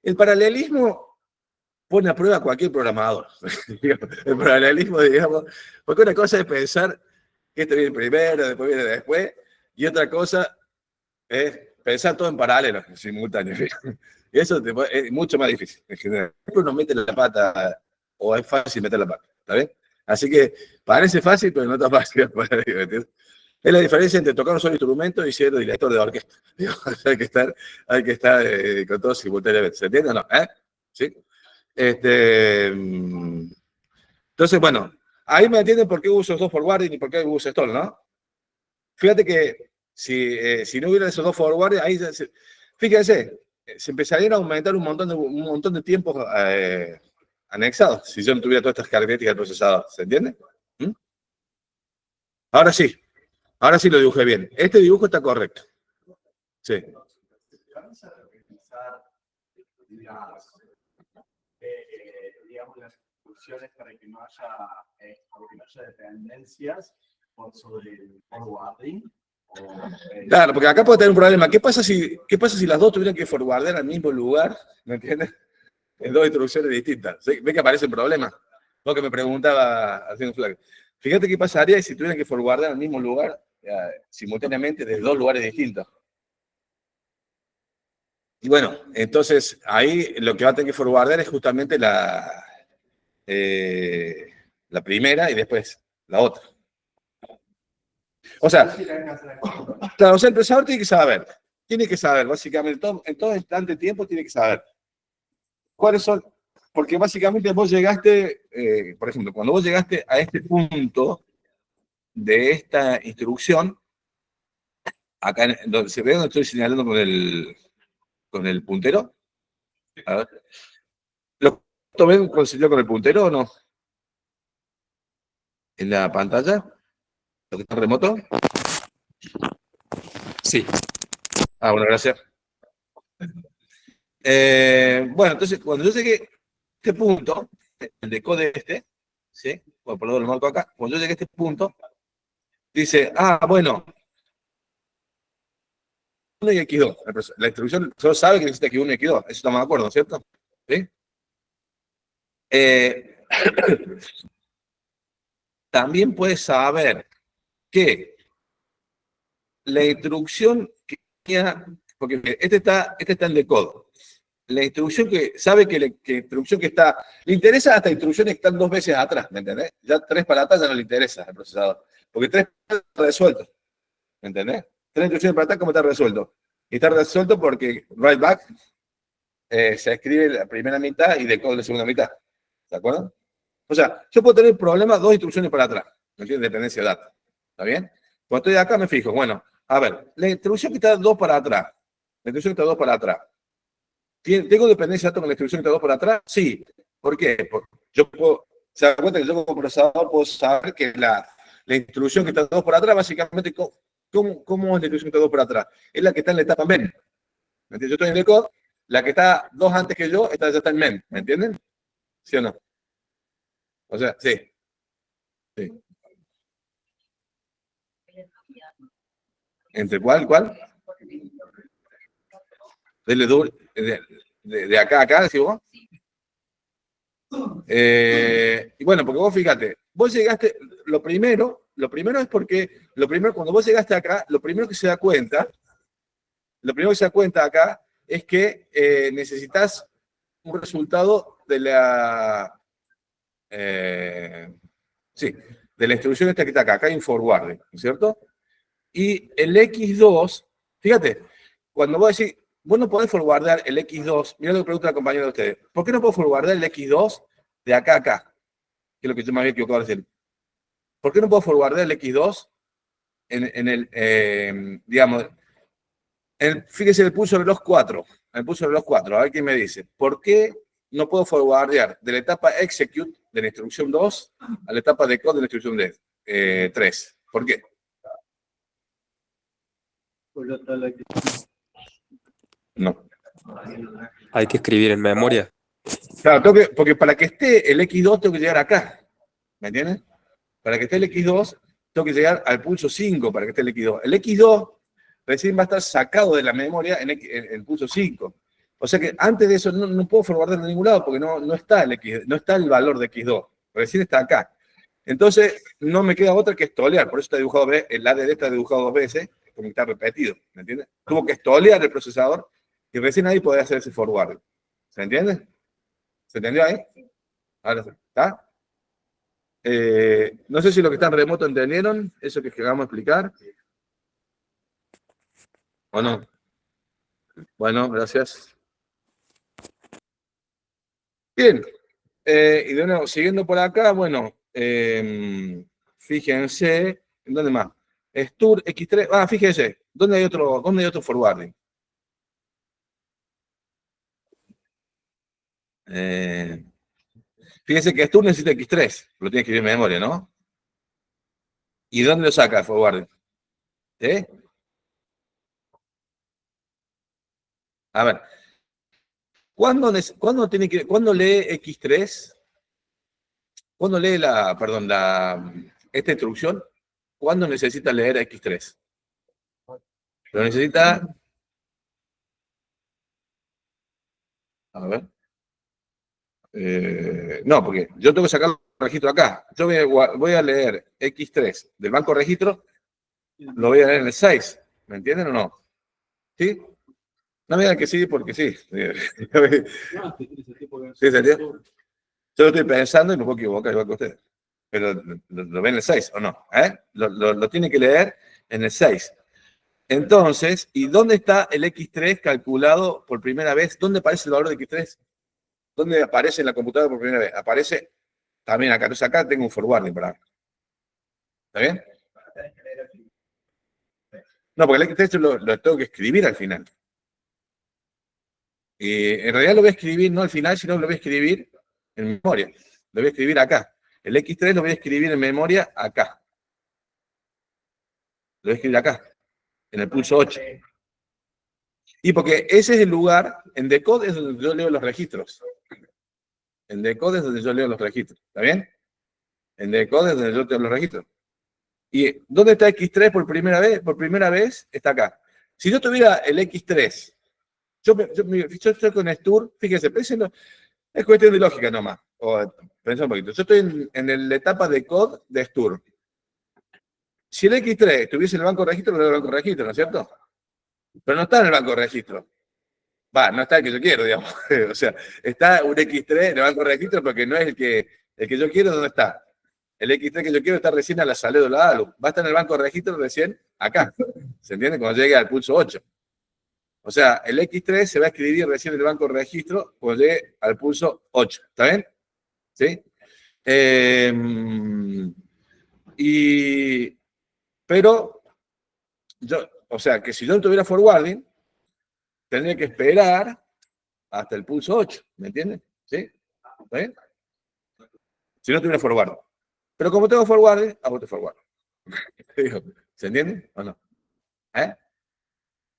el paralelismo pone a prueba a cualquier programador. El paralelismo, digamos, porque una cosa es pensar que esto viene primero, después viene después, y otra cosa es pensar todo en paralelo, en simultáneo. Y eso es mucho más difícil, en general. Uno mete la pata, o es fácil meter la pata, ¿está bien? Así que parece fácil, pero no está fácil. ¿Entiendes? Es la diferencia entre tocar un solo instrumento y ser director de orquesta. Hay que estar con todos simultáneamente. ¿Se entiende o no? ¿Sí? Entonces, bueno, ahí me entienden por qué uso esos dos forwarding y por qué uso stall, ¿no? Fíjate que si no hubiera esos dos forwarding, ahí fíjense, se empezarían a aumentar un montón de tiempos anexados si yo no tuviera todas estas características del procesador. ¿Se entiende? ¿Mm? Ahora sí. Ahora sí lo dibujé bien. Este dibujo está correcto. Sí. Vamos a revisar, digamos, las instrucciones para que no haya dependencias sobre el forwarding. Claro, porque acá puede tener un problema. ¿Qué pasa si las dos tuvieran que forwardear al mismo lugar? ¿Me entiendes? En dos instrucciones distintas. ¿Sí? ¿Ve que aparece un problema? Vos que me preguntaba haciendo flag. Fíjate qué pasaría si tuvieran que forwardear al mismo lugar simultáneamente desde dos lugares distintos. Y bueno, entonces ahí lo que va a tener que forwardear es justamente la primera y después la otra. O sea, claro, o sea, el procesador tiene que saber, básicamente, en todo instante de tiempo tiene que saber cuáles son, porque básicamente vos llegaste, por ejemplo, cuando vos llegaste a este punto de esta instrucción, acá donde se ve donde estoy señalando con el puntero, a ver, ¿lo ven con el puntero o no? ¿En la pantalla? ¿Lo que está remoto? Sí. Ah, bueno, gracias. Bueno, entonces, cuando yo llegué a este punto, el decode ¿sí? Bueno, por lo marco acá. Cuando yo llegué a este punto, dice, bueno, 1 y X2. La instrucción solo sabe que necesita X1 y X2. Eso estamos de acuerdo, ¿cierto? ¿Sí? También puedes saber que la instrucción que tenía, porque este está en decode. La instrucción que sabe que la instrucción que está, le interesa hasta instrucciones que están 2 veces atrás, ¿me entendés? Ya 3 para atrás ya no le interesa al procesador, porque 3 está resuelto, ¿me entendés? 3 instrucciones para atrás, ¿cómo está resuelto? Y está resuelto porque write back se escribe la primera mitad y decode la segunda mitad, ¿de acuerdo? O sea, yo puedo tener problemas 2 instrucciones para atrás, ¿me entiendes? Dependencia de datos, ¿está bien? Cuando estoy acá me fijo, bueno, a ver, la instrucción que está 2 para atrás, la instrucción que está 2 para atrás, ¿tengo dependencia de datos con la instrucción que está 2 para atrás? Sí. ¿Por qué? Porque yo puedo, se da cuenta que yo como procesador puedo saber que la instrucción que está 2 por atrás, básicamente, ¿cómo es la instrucción que está 2 por atrás? Es la que está en la etapa MEN. ¿Me entiendes? Yo estoy en decode, la que está 2 antes que yo, ya está en MEN. ¿Me entienden? ¿Sí o no? O sea, sí. Sí. ¿Entre cuál? De acá a acá, decís vos. Y bueno, porque vos fíjate, vos llegaste, lo primero es porque, cuando vos llegaste acá, lo primero que se da cuenta acá es que necesitas un resultado de la, sí, de la instrucción esta que está acá hay un forwarding, ¿no es cierto? Y el X2, fíjate, cuando vos decís, vos no podés forwardar el X2, mirá lo que pregunta la compañera de ustedes, ¿por qué no puedo forwardar el X2 de acá a acá? Que es lo que yo me había equivocado de decir. ¿Por qué no puedo forwardar el X2 en el, digamos, fíjese el pulso reloj 4, a ver quién me dice, ¿por qué no puedo forwardear de la etapa execute de la instrucción 2 a la etapa decode de la instrucción 3? ¿Por qué? No. Hay que escribir en memoria. Claro, porque para que esté el X2 tengo que llegar acá. ¿Me entiendes? Para que esté el X2, tengo que llegar al pulso 5 para que esté el X2. El X2 recién va a estar sacado de la memoria en el pulso 5. O sea que antes de eso no puedo forwardar de ningún lado porque no está el valor de X2. Recién está acá. Entonces, no me queda otra que estolear. Por eso está dibujado, el ADD está dibujado 2 veces, porque está repetido. ¿Me entiendes? Tuvo que estolear el procesador y recién ahí podía hacer ese forward. ¿Se entiende? ¿Se entendió ahí? Ahora sí. ¿Está? No sé si los que están remoto entendieron eso que acabamos de explicar. ¿O no? Bueno, gracias. Bien. Y de nuevo, siguiendo por acá, bueno, fíjense, ¿en dónde más? Stur X3, fíjense, ¿dónde hay otro forwarding? Fíjense que Stur necesita X3, lo tiene que escribir en memoria, ¿no? ¿Y dónde lo saca el forwarding? ¿Sí? A ver, ¿cuándo lee X3? ¿Cuándo lee esta instrucción? ¿Cuándo necesita leer X3? Lo necesita. A ver. No, porque yo tengo que sacar el registro acá. Yo voy a leer X3 del banco registro, lo voy a leer en el 6. ¿Me entienden o no? ¿Sí? No me digan que sí, porque sí. ¿Sí, serio? Yo lo estoy pensando y me puedo equivocar igual que ustedes. Pero lo ven en el 6, ¿o no? Lo tiene que leer en el 6. Entonces, ¿y dónde está el X3 calculado por primera vez? ¿Dónde aparece el valor de X3? ¿Dónde aparece en la computadora por primera vez? Aparece también acá. Entonces acá tengo un forwarding para. ¿Está bien? No, porque el X3 lo tengo que escribir al final. Y en realidad lo voy a escribir no al final, sino que lo voy a escribir en memoria. Lo voy a escribir acá. El X3 lo voy a escribir en memoria acá. Lo voy a escribir acá, en el pulso 8. Y porque ese es el lugar, en decode es donde yo leo los registros. En decode es donde yo leo los registros. ¿Está bien? En decode es donde yo leo los registros. ¿Y dónde está X3 por primera vez? Por primera vez está acá. Si yo tuviera el X3, yo estoy con Stur, fíjese, pésenlo, es cuestión de lógica nomás. Pensá un poquito. Yo estoy en la etapa de code de Stur. Si el X3 estuviese en el banco de registro, lo leo en el banco de registro, ¿no es cierto? Pero no está en el banco de registro. No está el que yo quiero, digamos. O sea, está un X3 en el banco de registro porque no es el que yo quiero, ¿dónde está? El X3 que yo quiero está recién a la salida de la ALU. Va a estar en el banco de registro recién acá. ¿Se entiende? Cuando llegue al pulso 8. O sea, el X3 se va a escribir recién en el banco de registro cuando llegue al pulso 8. ¿Está bien? ¿Sí? Pero, o sea, que si yo no tuviera forwarding, tendría que esperar hasta el pulso 8. ¿Me entiendes? ¿Sí? ¿Está bien? Si no tuviera forward. Pero como tengo forward, hago este forward. ¿Se entiende o no? ¿Eh?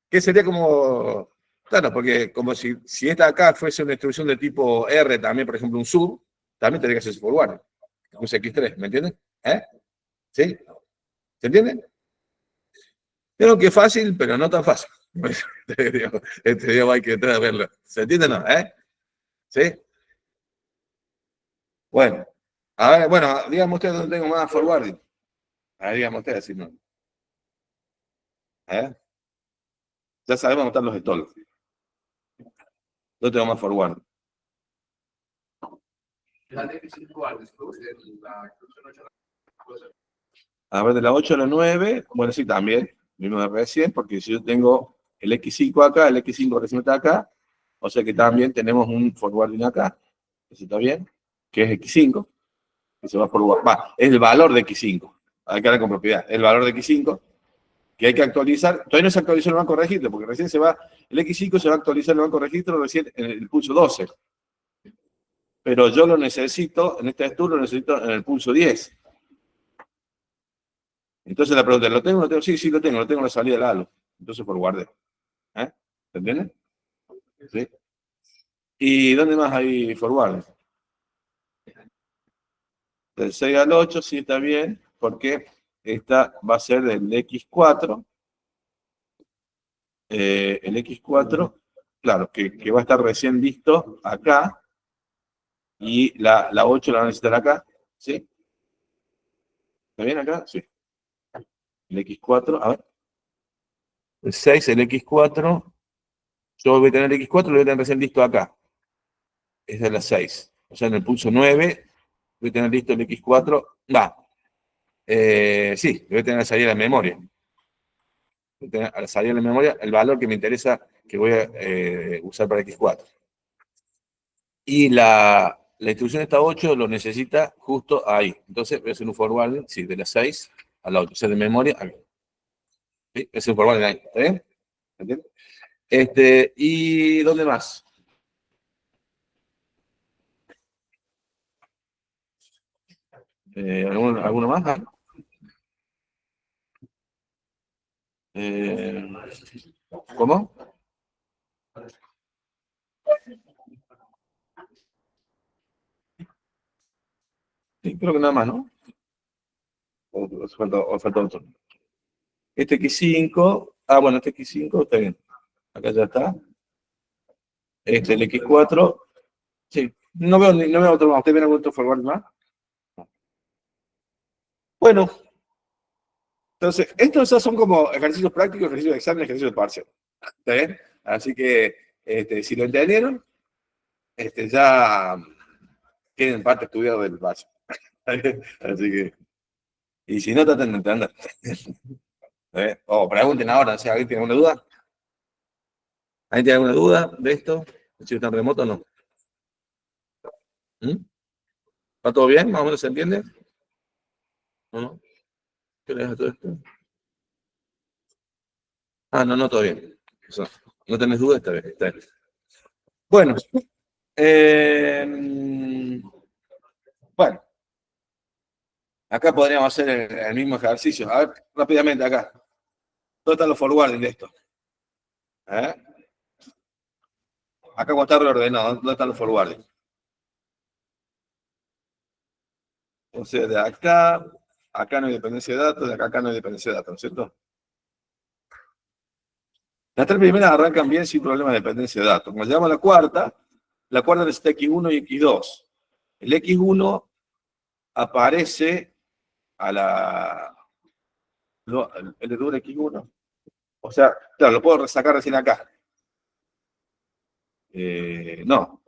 ¿Qué sería como? Claro, porque como si esta acá fuese una instrucción de tipo R también, por ejemplo, un sub, también tendría que hacerse forward. Un X3, ¿me entienden? ¿Eh? ¿Sí? ¿Se entiende? Creo que es fácil, pero no tan fácil. Este día hay que entrar a verlo. ¿Se entiende o no? ¿Eh? ¿Sí? Bueno. A ver, bueno, díganme ustedes dónde tengo más forwarding. A ver, díganme ustedes si no. ¿Eh? Ya sabemos dónde están los stalls. ¿Dónde tengo más forward? A ver, de la 8 a la 9, bueno, sí, también, mismo de recién, porque si yo tengo el X5 acá, el X5 recién está acá, o sea que también tenemos un forwarding acá, eso está bien, que es X5, que se va a forward. Va, es el valor de X5, hay que hablar con propiedad, el valor de X5, que hay que actualizar, todavía no se actualizó el banco de registro, porque recién se va, el X5 se va a actualizar el banco de registro recién en el pulso 12, pero yo lo necesito, en este tour lo necesito en el pulso 10. Entonces la pregunta, ¿lo tengo? ¿Lo tengo? Sí, sí, lo tengo en la salida del halo. Entonces forwardé. ¿Eh? ¿Se entiende? ¿Sí? ¿Y dónde más hay forward? Del 6 al 8, sí está bien, porque esta va a ser del X4. El X4, claro, que va a estar recién listo acá, y la 8 la van a necesitar acá, ¿sí? ¿Está bien acá? Sí. El X4, a ver. El 6, el X4, yo voy a tener el X4, lo voy a tener recién listo acá. Es de las 6. O sea, en el pulso 9 voy a tener listo el X4. Sí, voy a tener la salida de la memoria. Voy a tener a la salida de la memoria el valor que me interesa que voy a usar para X4. Y la instrucción esta 8 lo necesita justo ahí. Entonces voy a hacer un forward, sí, de las 6 a la 8. O sea, de memoria a ¿sí? Voy a hacer un forward ahí. ¿Está bien? ¿Entiendes? ¿Y dónde más? ¿Alguno más? ¿Cómo? Sí, creo que nada más, ¿no? O falta otro. Este X5, bueno, este X5 está bien. Acá ya está. El X4, sí. No veo otro más. ¿Usted ven algún otro forward más? Bueno, entonces, estos ya son como ejercicios prácticos, ejercicios de examen, ejercicios de parcial. ¿Está bien? Así que, si lo entendieron, ya tienen parte estudiado del parcial. Así que, y si no, traten de entender. O pregunten ahora, si alguien tiene alguna duda. ¿Alguien tiene alguna duda de esto? Si está en remoto o no. ¿Mm? ¿Está todo bien? ¿Más o menos se entiende? ¿No? ¿Qué le deja todo esto? No, todo bien. Eso. ¿No tenés duda? Está bien, está bien. Bueno, bueno, acá podríamos hacer el mismo ejercicio. A ver, rápidamente acá. ¿Dónde están los forwarding de esto? ¿Eh? Acá cuando está reordenado, ¿dónde están los forwarding? O sea, de acá no hay dependencia de datos, de acá no hay dependencia de datos, ¿no es cierto? Las tres primeras arrancan bien sin problema de dependencia de datos. Cuando llegamos a la cuarta necesita X1 y X2. El X1 aparece a el de dura X1. O sea, claro, lo puedo sacar recién acá. No,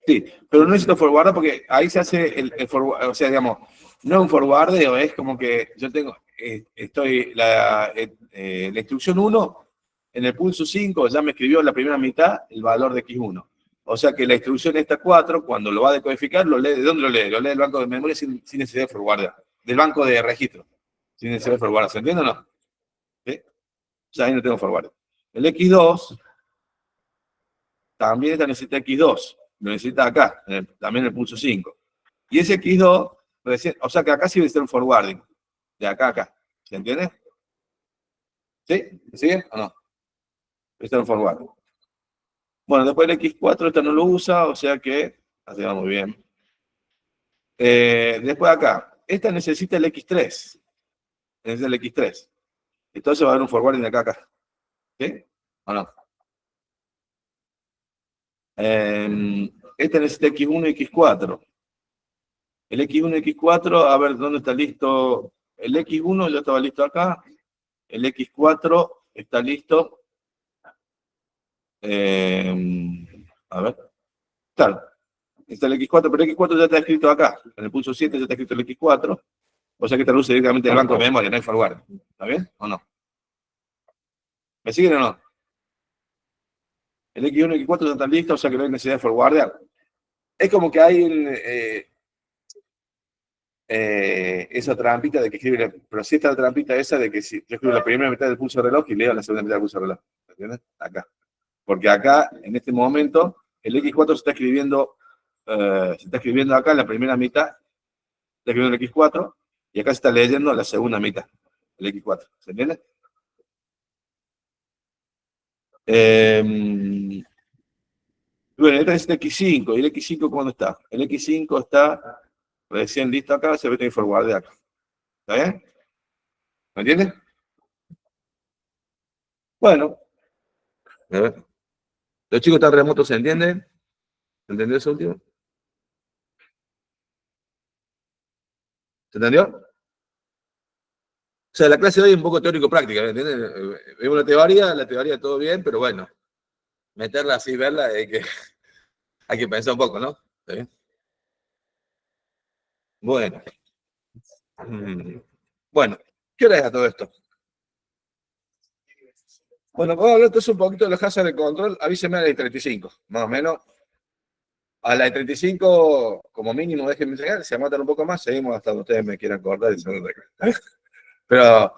sí, pero no necesito forwardar porque ahí se hace el forward, o sea, digamos, no es un forwardeo, es como que yo tengo, la instrucción 1, en el pulso 5 ya me escribió la primera mitad el valor de X1. O sea que la instrucción esta 4, cuando lo va a decodificar, lo lee, ¿de dónde lo lee? Lo lee del banco de memoria sin necesidad de forwardar, del banco de registro, sin necesidad de forwardar. ¿Se entiende o no? ¿Sí? O sea, ahí no tengo forward. El X2 también esta necesita X2, lo necesita acá, también en el pulso 5. Y ese X2, o sea que acá sí debe ser un forwarding, de acá a acá, ¿se entiende? ¿Sí? ¿Me siguen o no? Debe ser un forwarding. Bueno, después el X4 esta no lo usa, o sea que, así va muy bien. Después acá, esta necesita el X3, necesita el X3. Entonces va a haber un forwarding de acá a acá. ¿Sí? ¿O no? Este necesita X1 y X4. El X1 y X4, a ver, ¿dónde está listo? El X1 ya estaba listo acá. El X4 está listo. A ver. Claro. Está el X4, pero el X4 ya está escrito acá. En el pulso 7 ya está escrito el X4. O sea que traduce directamente del banco de memoria, no hay forward. ¿Está bien o no? ¿Me siguen o no? El X1 y X4 ya están listos, o sea que no hay necesidad de forwardear. Es como que hay esa trampita de que escribe, pero sí está la trampita esa de que si yo escribo la primera mitad del pulso de reloj y leo la segunda mitad del pulso de reloj. ¿Entiendes? Acá. Porque acá, en este momento, el X4 se está escribiendo acá en la primera mitad, está escribiendo el X4, y acá se está leyendo la segunda mitad, el X4. ¿Se entiende? Bueno, este es el X5, ¿y el X5 cuándo está? El X5 está recién listo acá, se ve que hay forward de acá. ¿Está bien? ¿Me entiendes? Bueno, a ver. Los chicos tan remotos, ¿se entienden? ¿Se entendió eso último? ¿Se entendió? O sea, la clase de hoy es un poco teórico-práctica, ¿me entiendes? Vemos la teoría todo bien, pero bueno, meterla así, verla, hay que pensar un poco, ¿no? ¿Está bien? Bueno. Bueno, ¿qué hora es a todo esto? Bueno, vamos a hablar entonces un poquito de los hazards de control. Avíseme a la de 35, más o menos. A la de 35, como mínimo, déjenme llegar. Si aguantan un poco más, seguimos hasta donde ustedes me quieran cortar y se me recargan. Pero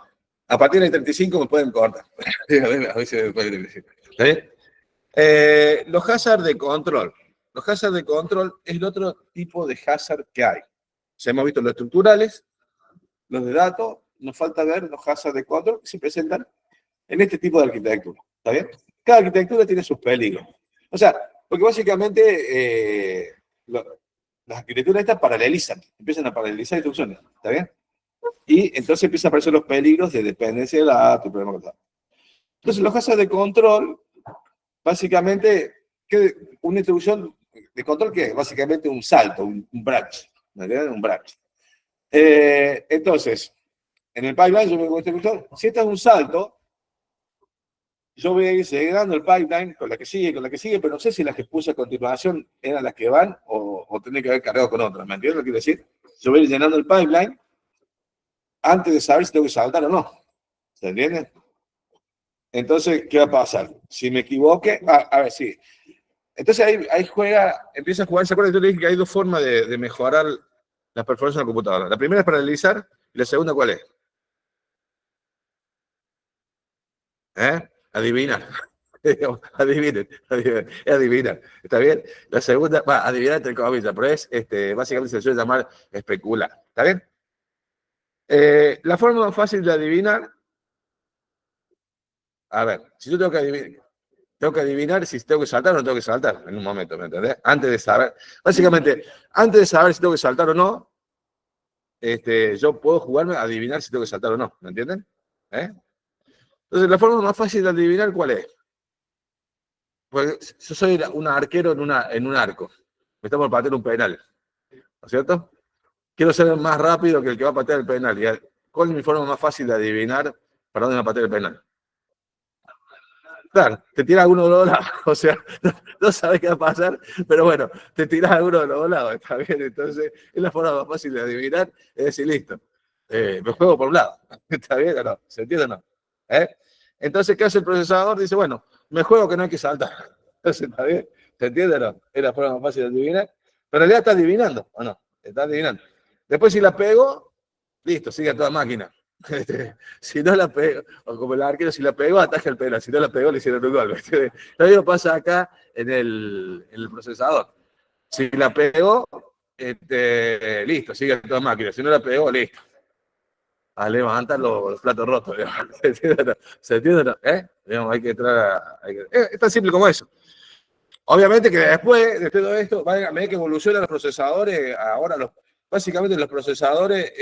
a partir de 35 me pueden cortar. A ver si después de 35. ¿Está bien? Los hazards de control. Los hazards de control es el otro tipo de hazard que hay. O hemos visto los estructurales, los de datos, nos falta ver los hazards de control que se presentan en este tipo de arquitectura. ¿Está bien? Cada arquitectura tiene sus peligros. O sea, porque básicamente las arquitecturas estas paralelizan, empiezan a paralelizar instrucciones. ¿Está bien? Y entonces empiezan a aparecer los peligros de dependencia de datos y problemas con datos. Entonces, los hazards de control, básicamente, una instrucción de control que es básicamente un salto, un branch. ¿Me entienden? Un branch. Entonces, en el pipeline yo me voy a instrucción, si este es un salto, yo voy a ir llegando el pipeline con la que sigue, pero no sé si las que puse a continuación eran las que van o tienen que haber cargado con otras. ¿Me entiendes lo que quiero decir? Yo voy a ir llenando el pipeline antes de saber si tengo que saltar o no. ¿Se entiende? Entonces, ¿qué va a pasar? Si me equivoque, a ver, sí. Entonces ahí empieza a jugar. ¿Se acuerdan que yo le dije que hay dos formas de mejorar la performance de la computadora? La primera es paralelizar y la segunda, ¿cuál es? Adivinar. Adivinar. ¿Está bien? La segunda, adivinar entre comillas, pero es, básicamente se suele llamar especular. ¿Está bien? La forma más fácil de adivinar, a ver, si yo tengo que adivinar si tengo que saltar o no tengo que saltar en un momento, ¿me entendés? Antes de saber, básicamente, antes de saber si tengo que saltar o no, yo puedo jugarme a adivinar si tengo que saltar o no, ¿me entienden? Entonces, la forma más fácil de adivinar, ¿cuál es? Porque yo soy un arquero en un arco. Me estamos patear un penal. ¿No es cierto? Quiero ser más rápido que el que va a patear el penal. ¿Cuál es mi forma más fácil de adivinar para dónde va a patear el penal? Claro, te tiras alguno de los dos lados. O sea, no sabes qué va a pasar, pero bueno, te tiras alguno de los dos lados. Está bien, entonces es la forma más fácil de adivinar. Es decir, listo, me juego por un lado. ¿Está bien o no? ¿Se entiende o no? Entonces, ¿qué hace el procesador? Dice, bueno, me juego que no hay que saltar. Entonces, ¿está bien? ¿Se entiende o no? Es la forma más fácil de adivinar. Pero en realidad está adivinando, ¿o no? Está adivinando. Después, si la pego, listo, sigue a toda máquina. Si no la pegó, o como el arquero, si la pegó, ataja el penal. Si no la pegó, le hicieron un gol. Lo mismo pasa acá en el procesador. Si la pegó, listo, sigue toda máquina. Si no la pegó, listo. A levantar los platos rotos. Digamos. ¿Se entiende o no? ¿Se entiende o no? Digamos, hay que entrar es tan simple como eso. Obviamente que después de todo esto, a medida que evolucionan los procesadores, ahora básicamente los procesadores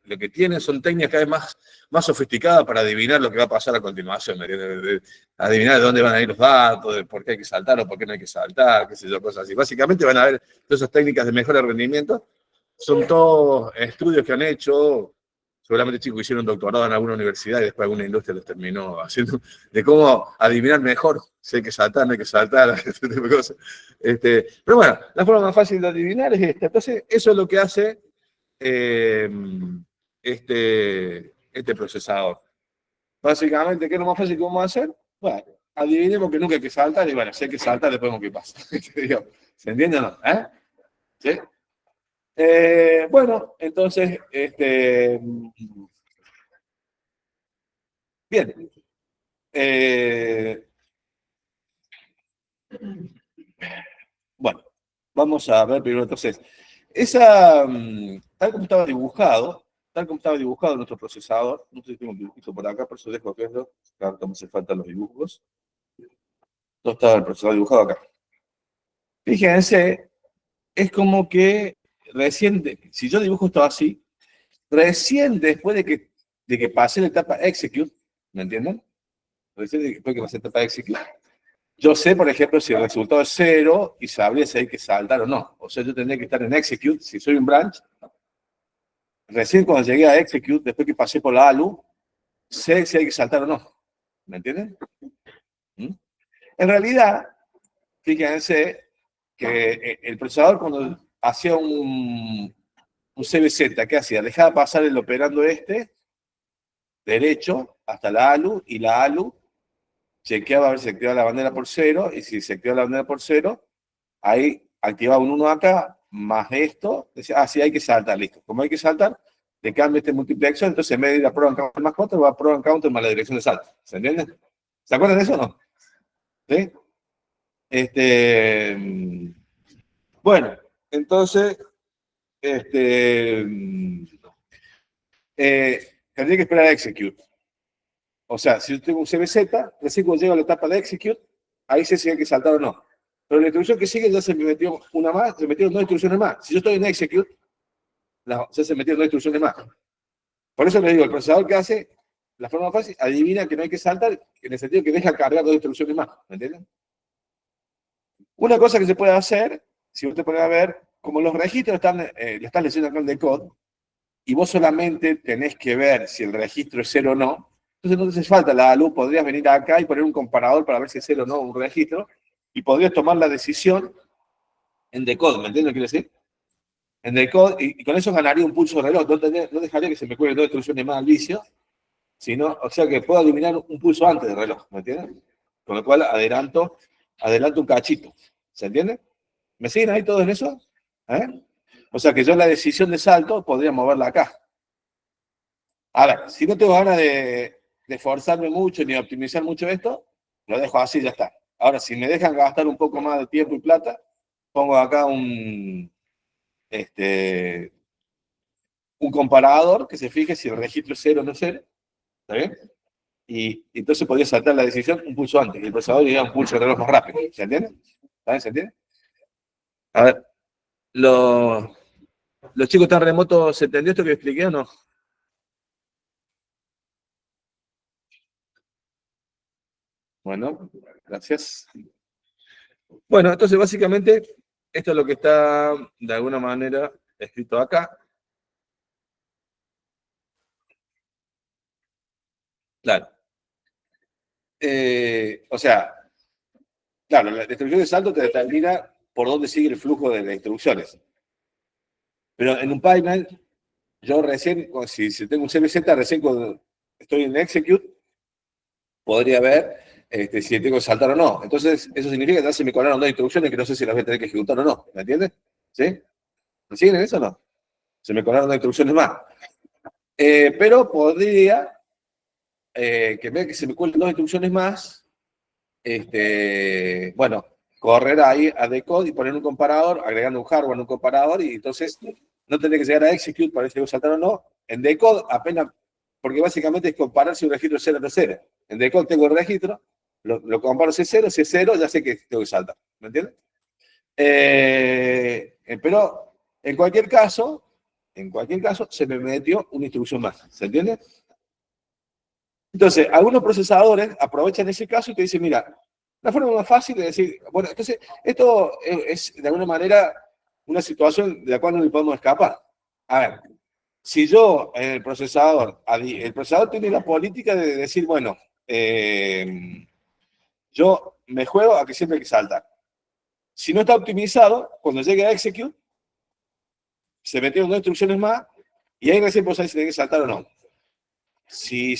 lo que tienen son técnicas cada vez más sofisticadas para adivinar lo que va a pasar a continuación, ¿me entiendes? Adivinar de dónde van a ir los datos, de por qué hay que saltar o por qué no hay que saltar, qué sé yo, cosas así. Básicamente van a ver todas esas técnicas de mejora de rendimiento. Son todos estudios que han hecho, seguramente chicos hicieron doctorado en alguna universidad y después alguna industria les terminó haciendo, de cómo adivinar mejor si hay que saltar, no hay que saltar, este tipo de cosas. Pero bueno, la forma más fácil de adivinar es esta. Entonces, eso es lo que hace este procesador. Básicamente, ¿qué es lo más fácil que vamos a hacer? Bueno, adivinemos que nunca hay que saltar y bueno, si hay que saltar, después vemos qué pasa. ¿Se entiende o no? ¿Sí? Bueno, entonces, bien. Bueno, vamos a ver primero entonces. Tal como estaba dibujado nuestro procesador, no sé si tengo un dibujito por acá, por eso dejo que esto, claro, me hace falta los dibujos. Todo estaba el procesador dibujado acá. Fíjense, es como que recién, si yo dibujo esto así, recién después de que pase la etapa execute, ¿me entienden? Recién después de que pase la etapa execute, yo sé, por ejemplo, si el resultado es 0 y sabría si hay que saltar o no. O sea, yo tendría que estar en execute, si soy un branch, recién cuando llegué a execute, después que pasé por la ALU, sé si hay que saltar o no. ¿Me entienden? En realidad, fíjense que el procesador cuando hacía un CBZ, ¿qué hacía? Dejaba pasar el operando derecho, hasta la ALU, y la ALU chequeaba a ver si se activaba la bandera por 0, y si se activaba la bandera por 0, ahí activaba un 1 acá, más esto, decía, sí, hay que saltar, listo. Como hay que saltar, le cambia este multiplexo, entonces en vez de ir a program counter más 4, va a program counter más la dirección de salto. ¿Se entiende? ¿Se acuerdan de eso o no? ¿Sí? Bueno, entonces, tendría que esperar a execute. O sea, si yo tengo un CBZ, recién cuando llego a la etapa de execute, ahí sé si hay que saltar o no. Pero la instrucción que sigue ya se me metió una más, se metieron 2 instrucciones más. Si yo estoy en execute, ya se metieron 2 instrucciones más. Por eso les digo, el procesador que hace, la forma fácil, adivina que no hay que saltar, en el sentido que deja cargar 2 instrucciones más. ¿Me entienden? Una cosa que se puede hacer, si usted puede ver, como los registros lo están leyendo acá en decode, y vos solamente tenés que ver si el registro es 0 o no, entonces no te hace falta la ALU, podrías venir acá y poner un comparador para ver si es 0 o no un registro, y podrías tomar la decisión en decode, ¿me entiendes lo que quiero decir? En decode, y con eso ganaría un pulso de reloj, no dejaría que se me cuelen 2 instrucciones más al vicio, sino, o sea que puedo eliminar un pulso antes del reloj, ¿me entiendes? Con lo cual adelanto un cachito, ¿se entiende? ¿Me siguen ahí todos en eso? O sea que yo la decisión de salto podría moverla acá. A ver, si no tengo ganas de esforzarme mucho ni de optimizar mucho esto, lo dejo así y ya está. Ahora, si me dejan gastar un poco más de tiempo y plata, pongo acá un comparador que se fije si el registro es 0 o no es 0. ¿Está bien? Y entonces podría saltar la decisión un pulso antes y el procesador iría un pulso de reloj más rápido. ¿Se entiende? ¿Está bien? ¿Se entiende? A ver, los chicos tan remotos, ¿se entendió esto que expliqué o no? Bueno, gracias. Bueno, entonces básicamente esto es lo que está de alguna manera escrito acá. Claro. O sea, claro, la distribución de salto te determina por dónde sigue el flujo de las instrucciones. Pero en un pipeline, yo recién, si tengo un CBZ, recién cuando estoy en execute, podría ver si tengo que saltar o no. Entonces, eso significa que ya se me colaron 2 instrucciones que no sé si las voy a tener que ejecutar o no. ¿Me entiendes? ¿Sí? ¿Me siguen en eso o no? Se me colaron 2 instrucciones más. Pero podría, que en vez de que se me cuelen 2 instrucciones más, bueno, correr ahí a decode y poner un comparador, agregando un hardware en un comparador, y entonces no tendría que llegar a execute para ver si debo saltar o no. En decode apenas, porque básicamente es comparar si un registro es 0 o no es 0. En decode tengo el registro, lo comparo si es 0, ya sé que tengo que saltar. ¿Me entiendes? Pero en cualquier caso, se me metió una instrucción más. ¿Se entiende? Entonces, algunos procesadores aprovechan ese caso y te dicen, mira, la forma más fácil de decir, bueno, entonces, esto es de alguna manera una situación de la cual no le podemos escapar. A ver, si yo, el procesador tiene la política de decir, bueno, yo me juego a que siempre hay que saltar. Si no está optimizado, cuando llegue a execute, se metieron 2 instrucciones más y ahí recién puedo saber si tenía que saltar o no. Si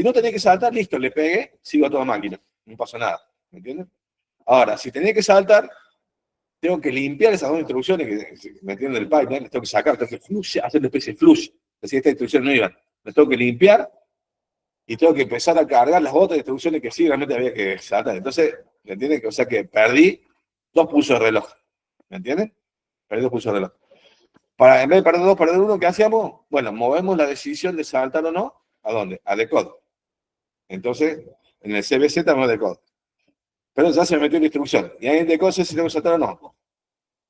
no tenía que saltar, listo, le pegué, sigo a toda máquina. No pasó nada. ¿Me entiendes? Ahora, si tenía que saltar, tengo que limpiar esas 2 instrucciones que me entienden del pipeline, las tengo que sacar, tengo que hacer una especie de flush. Si esta instrucción no iba, las tengo que limpiar y tengo que empezar a cargar las otras instrucciones que sí realmente había que saltar. Entonces, ¿me entienden? O sea que perdí 2 pulsos de reloj. ¿Me entienden? Perdí 2 pulsos de reloj. En vez de perder 2, perder 1, ¿qué hacíamos? Bueno, movemos la decisión de saltar o no. ¿A dónde? A decode. Entonces, en el CBZ no decode. Pero ya se me metió la instrucción. Y ahí en decode sé si tengo que saltar o no.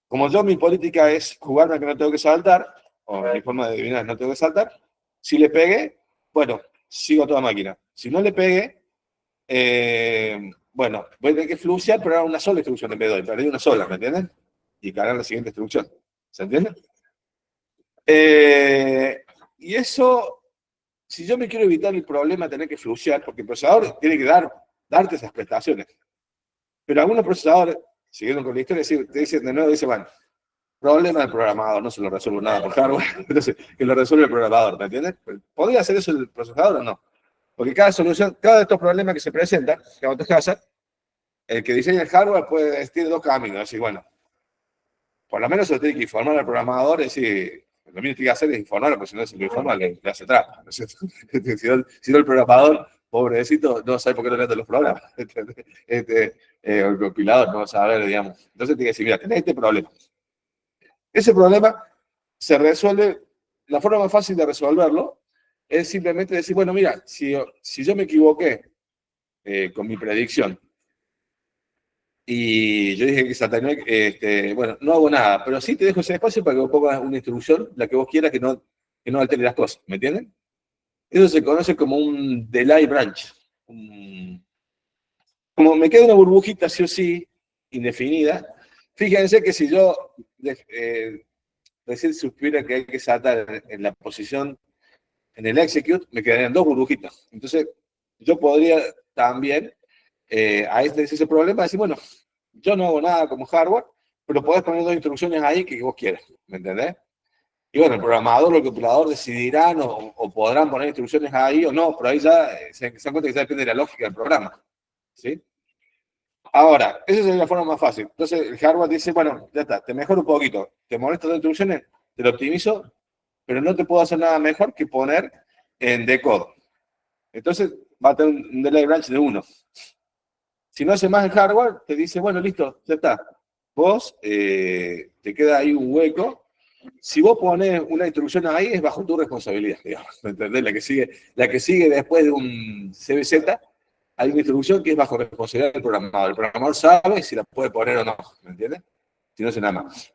Como yo, mi política es jugarme a que no tengo que saltar, o mi forma de adivinar no tengo que saltar, si le pegué, bueno, sigo a toda máquina. Si no le pegué, bueno, voy a tener que fluxear, pero era una sola instrucción en vez de doy. Perdí una sola, ¿me entienden? Y cargar la siguiente instrucción. ¿Se entiende? Y eso, si yo me quiero evitar el problema de tener que fluxear, porque el procesador tiene que darte esas prestaciones. Pero algunos procesadores, siguiendo con la historia, te dicen de nuevo, dicen, bueno, problema del programador, no se lo resuelvo nada por hardware, entonces que lo resuelve el programador, ¿me entiendes? ¿Podría hacer eso el procesador o no? Porque cada de estos problemas que se presentan, que en casa, el que diseña el hardware tiene 2 caminos, así, bueno, por lo menos se lo tiene que informar al programador, es decir, lo mismo que tiene que hacer es informarlo, porque si no se lo informa, le hace trampa, ¿no es cierto? Si no el programador, pobrecito, no sabe por qué no le dan los programas. O el compilador no va a saber, digamos. Entonces tiene que decir, mira, tenés este problema. Ese problema se resuelve, la forma más fácil de resolverlo es simplemente decir, bueno, mira, si yo me equivoqué con mi predicción y yo dije que Satanás, bueno, no hago nada, pero sí te dejo ese espacio para que vos pongas una instrucción, la que vos quieras, que no altere las cosas, ¿me entienden? Eso se conoce como un delay branch. Como me queda una burbujita sí o sí, indefinida, fíjense que si yo recién supiera que hay que saltar en la posición, en el execute, me quedarían 2 burbujitas. Entonces, yo podría también, a ese problema, decir, bueno, yo no hago nada como hardware, pero podés poner 2 instrucciones ahí que vos quieras, ¿me entendés? Y bueno, el programador o el compilador decidirán o podrán poner instrucciones ahí o no, pero ahí ya se dan cuenta que ya depende de la lógica del programa, ¿sí? Ahora, esa sería la forma más fácil. Entonces, el hardware dice, bueno, ya está, te mejoro un poquito, te molesto 2 instrucciones, te lo optimizo, pero no te puedo hacer nada mejor que poner en decode. Entonces, va a tener un delay branch de 1. Si no hace más el hardware, te dice, bueno, listo, ya está. Vos, te queda ahí un hueco. Si vos pones una instrucción ahí, es bajo tu responsabilidad, digamos. ¿Me entendés? La que sigue después de un CBZ, hay una instrucción que es bajo responsabilidad del programador. El programador sabe si la puede poner o no, ¿me entiendes? Si no hace nada más.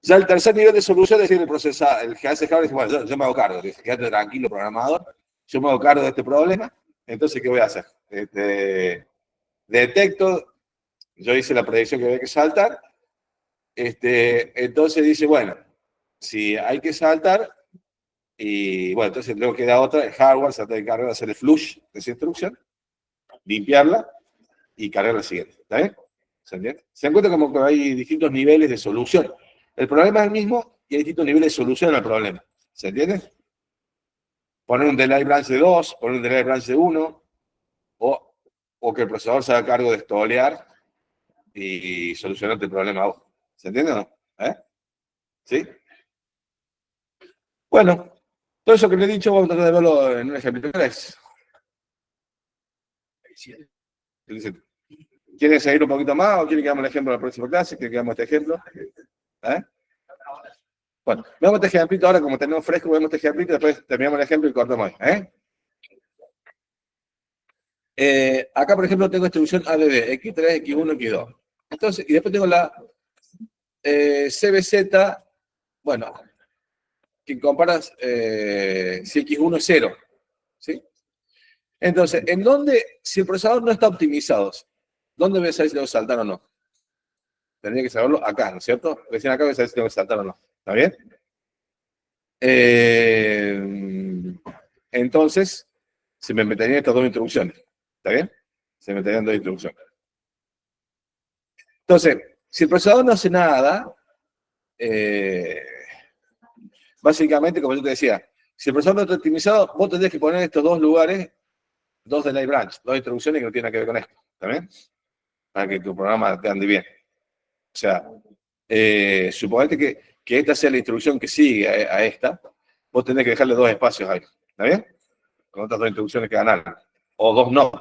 Ya el tercer nivel de solución es decir, el que hace hardware dice, bueno, yo me hago cargo, dice, quédate tranquilo, programador, yo me hago cargo de este problema, entonces, ¿qué voy a hacer? Detecto, yo hice la predicción que había que saltar, entonces dice, bueno, si hay que saltar, y bueno, entonces luego queda otra, el hardware se trata de cargar, hacer el flush de esa instrucción, limpiarla y cargar la siguiente, ¿está bien? ¿Se entiende? Se dan cuenta como que hay distintos niveles de solución. El problema es el mismo y hay distintos niveles de solución al problema. ¿Se entiende? Poner un delay branch de 2, poner un delay branch de 1, o que el procesador se haga cargo de estolear y solucionarte el problema a vos. ¿Se entiende o no? ¿Sí? Bueno, todo eso que le he dicho vamos a tratar de verlo en un ejemplo. ¿Quieren seguir un poquito más o quieren que hagamos el ejemplo en la próxima clase? ¿Quieren que hagamos este ejemplo? ¿Eh? Bueno, veamos este ejemplito ahora, como tenemos fresco, vemos este ejemplito y después terminamos el ejemplo y cortamos ahí. Acá, por ejemplo, tengo distribución ADD, X3, X1, X2. Entonces, y después tengo la CBZ, bueno, que comparas si X1 es 0. ¿Sí? Entonces, ¿en dónde, si el procesador no está optimizado, dónde voy a saber si tengo que saltar o no? Tendría que saberlo acá, ¿no es cierto? Recién acá voy a saber si tengo que saltar o no. ¿Está bien? Entonces, se me meterían estas dos instrucciones. ¿Está bien? Se me meterían dos instrucciones. Entonces, si el procesador no hace nada, básicamente, como yo te decía, si el procesador no está optimizado, vos tendrías que poner estos dos lugares, dos delay branch, dos instrucciones que no tienen nada que ver con esto. ¿Está bien? Para que tu programa te ande bien. O sea, suponete que esta sea la instrucción que sigue a esta, vos tenés que dejarle dos espacios ahí. ¿Está bien? Con otras dos instrucciones que ganan. O dos no.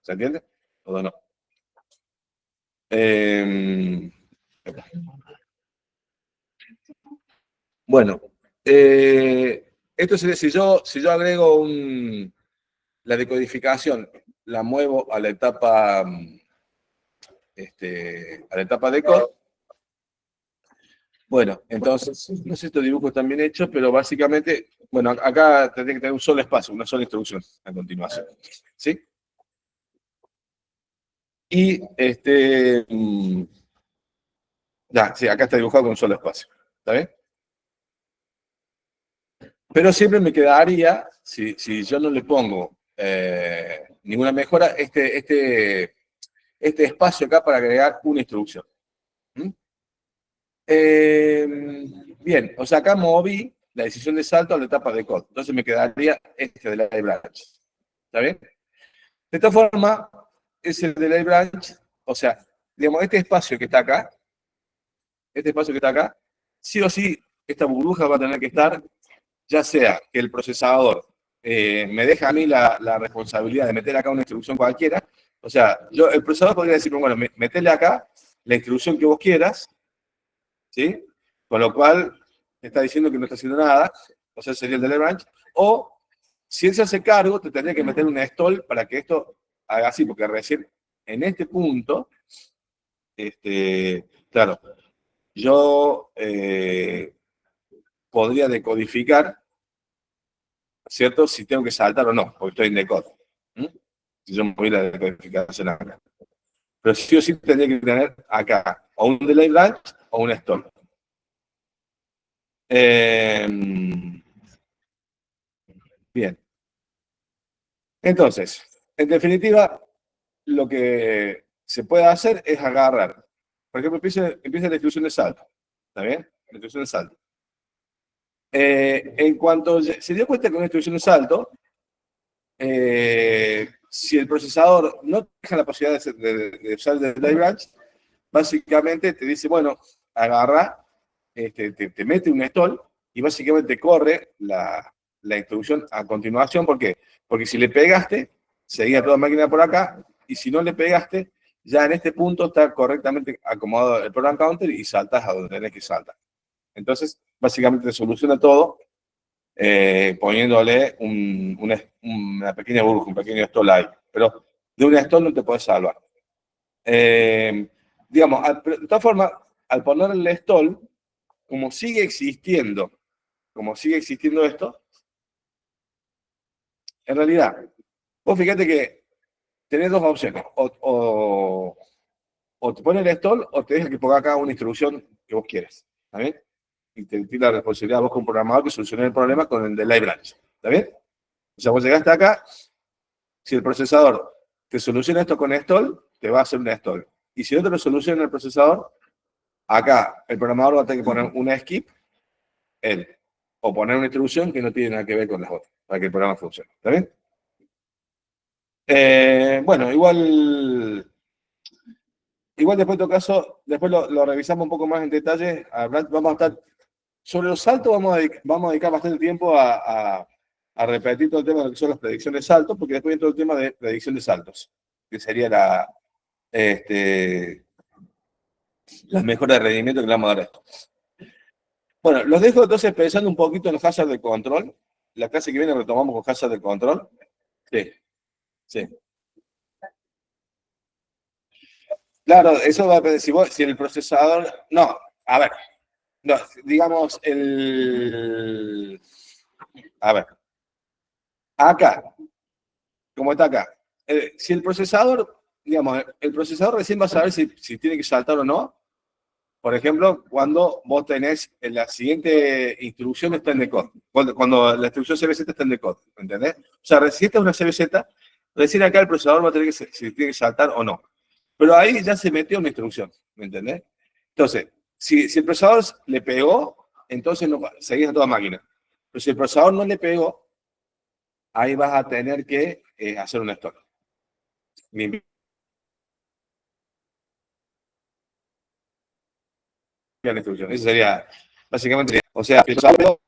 ¿Se entiende? O dos no. Bueno, esto sería si yo agrego la decodificación, la muevo a la etapa de code. Bueno, entonces, no sé si estos dibujos están bien hechos, pero básicamente, bueno, acá tendría que tener un solo espacio, una sola instrucción a continuación. ¿Sí? Y ya, sí, acá está dibujado con un solo espacio. ¿Está bien? Pero siempre me quedaría, si yo no le pongo ninguna mejora, este espacio acá para agregar una instrucción. ¿Mm? Bien, o sea, acá moví la decisión de salto a la etapa de code. Entonces me quedaría este delay branch. ¿Está bien? De esta forma, ese delay branch, o sea, digamos, este espacio que está acá, sí o sí, esta burbuja va a tener que estar, ya sea que el procesador me deja a mí la responsabilidad de meter acá una instrucción cualquiera, o sea, el procesador podría decir, bueno, metele acá la instrucción que vos quieras, ¿sí? Con lo cual, está diciendo que no está haciendo nada, o sea, sería el delay branch, o si él se hace cargo, te tendría que meter una stall para que esto haga así, porque recién en este punto, claro, yo podría decodificar, ¿cierto? Si tengo que saltar o no, porque estoy en decode. Si yo me voy a la decodificación acá. Pero sí o sí tendría que tener acá o un delay branch o un stall. Bien. Entonces, en definitiva, lo que se puede hacer es agarrar. Por ejemplo, empieza la instrucción de salto. ¿Está bien? La instrucción de salto. En cuanto se dio cuenta con la instrucción de salto, si el procesador no deja la posibilidad de usar el delay branch, básicamente te dice, bueno, agarra, te mete un stall y básicamente corre la instrucción a continuación. ¿Por qué? Porque si le pegaste, seguía toda máquina por acá, y si no le pegaste, ya en este punto está correctamente acomodado el program counter y saltas a donde tenés que saltar. Entonces, básicamente te soluciona todo poniéndole una pequeña burbuja, un pequeño stall ahí. Pero de un stall no te puedes salvar. Digamos, de todas formas, al ponerle el stall, como sigue existiendo esto, en realidad, vos fíjate que tenés dos opciones. O te pone el stall o te deja que ponga acá una instrucción que vos quieres. ¿Está bien? Y te tira la responsabilidad a vos como programador que solucione el problema con el delay branch. ¿Está bien? O sea, vos llegaste acá, si el procesador te soluciona esto con stall, te va a hacer un stall. Y si no te lo soluciona el procesador, acá el programador va a tener que poner una skip, o poner una instrucción que no tiene nada que ver con las otras, para que el programa funcione. ¿Está bien? Bueno, igual después en todo caso, después lo revisamos un poco más en detalle. Vamos a estar Sobre los saltos vamos a dedicar bastante tiempo a repetir todo el tema de lo que son las predicciones de saltos, porque después viene todo el tema de predicción de saltos, que sería la mejora de rendimiento que le vamos a dar a esto. Bueno, los dejo entonces pensando un poquito en los hazards de control. La clase que viene retomamos con hazards de control. Sí, sí. Claro, eso va a depender si el procesador... No, a ver. No, digamos, a ver. Acá, como está acá. Si el procesador, digamos, el procesador recién va a saber si tiene que saltar o no. Por ejemplo, cuando vos tenés la siguiente instrucción está en decode. Cuando la instrucción CBZ está en decode, ¿entendés? O sea, recién esta es una CBZ, recién acá el procesador va a tener si tiene que saltar o no. Pero ahí ya se metió una instrucción, ¿me entendés? Entonces, si el procesador le pegó, entonces no, seguís a toda máquina. Pero si el procesador no le pegó, ahí vas a tener que hacer un stop. La instrucción. Eso sería básicamente, o sea, el procesador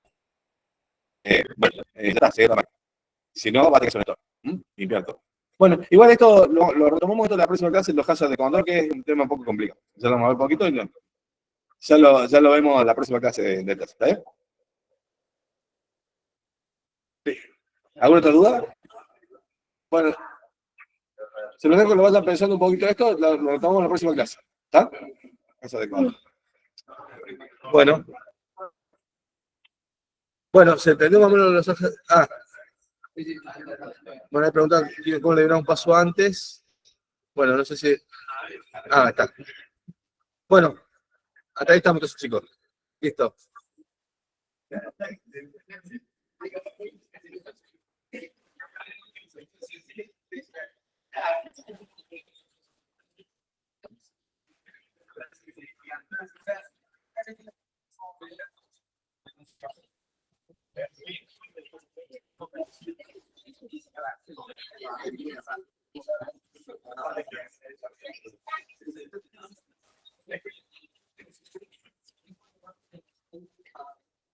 bueno, ya está, seguir la máquina. Si no, va a tener que hacer un stop. Limpiar todo. Bueno, igual esto lo retomamos esto en la próxima clase, los hazards de control, que es un tema un poco complicado. Ya lo vamos a ver un poquito y ya lo vemos en la próxima clase de clase. ¿Está bien? Sí. ¿Alguna otra duda? Bueno, se los dejo que lo vayan pensando un poquito esto, lo retomamos en la próxima clase. ¿Está? Hazards de control. Bueno, se entendió más o menos los hazards. Bueno, me preguntan cómo le dieron un paso antes. Bueno, no sé si... está. Bueno, hasta ahí estamos entonces, chicos. Listo.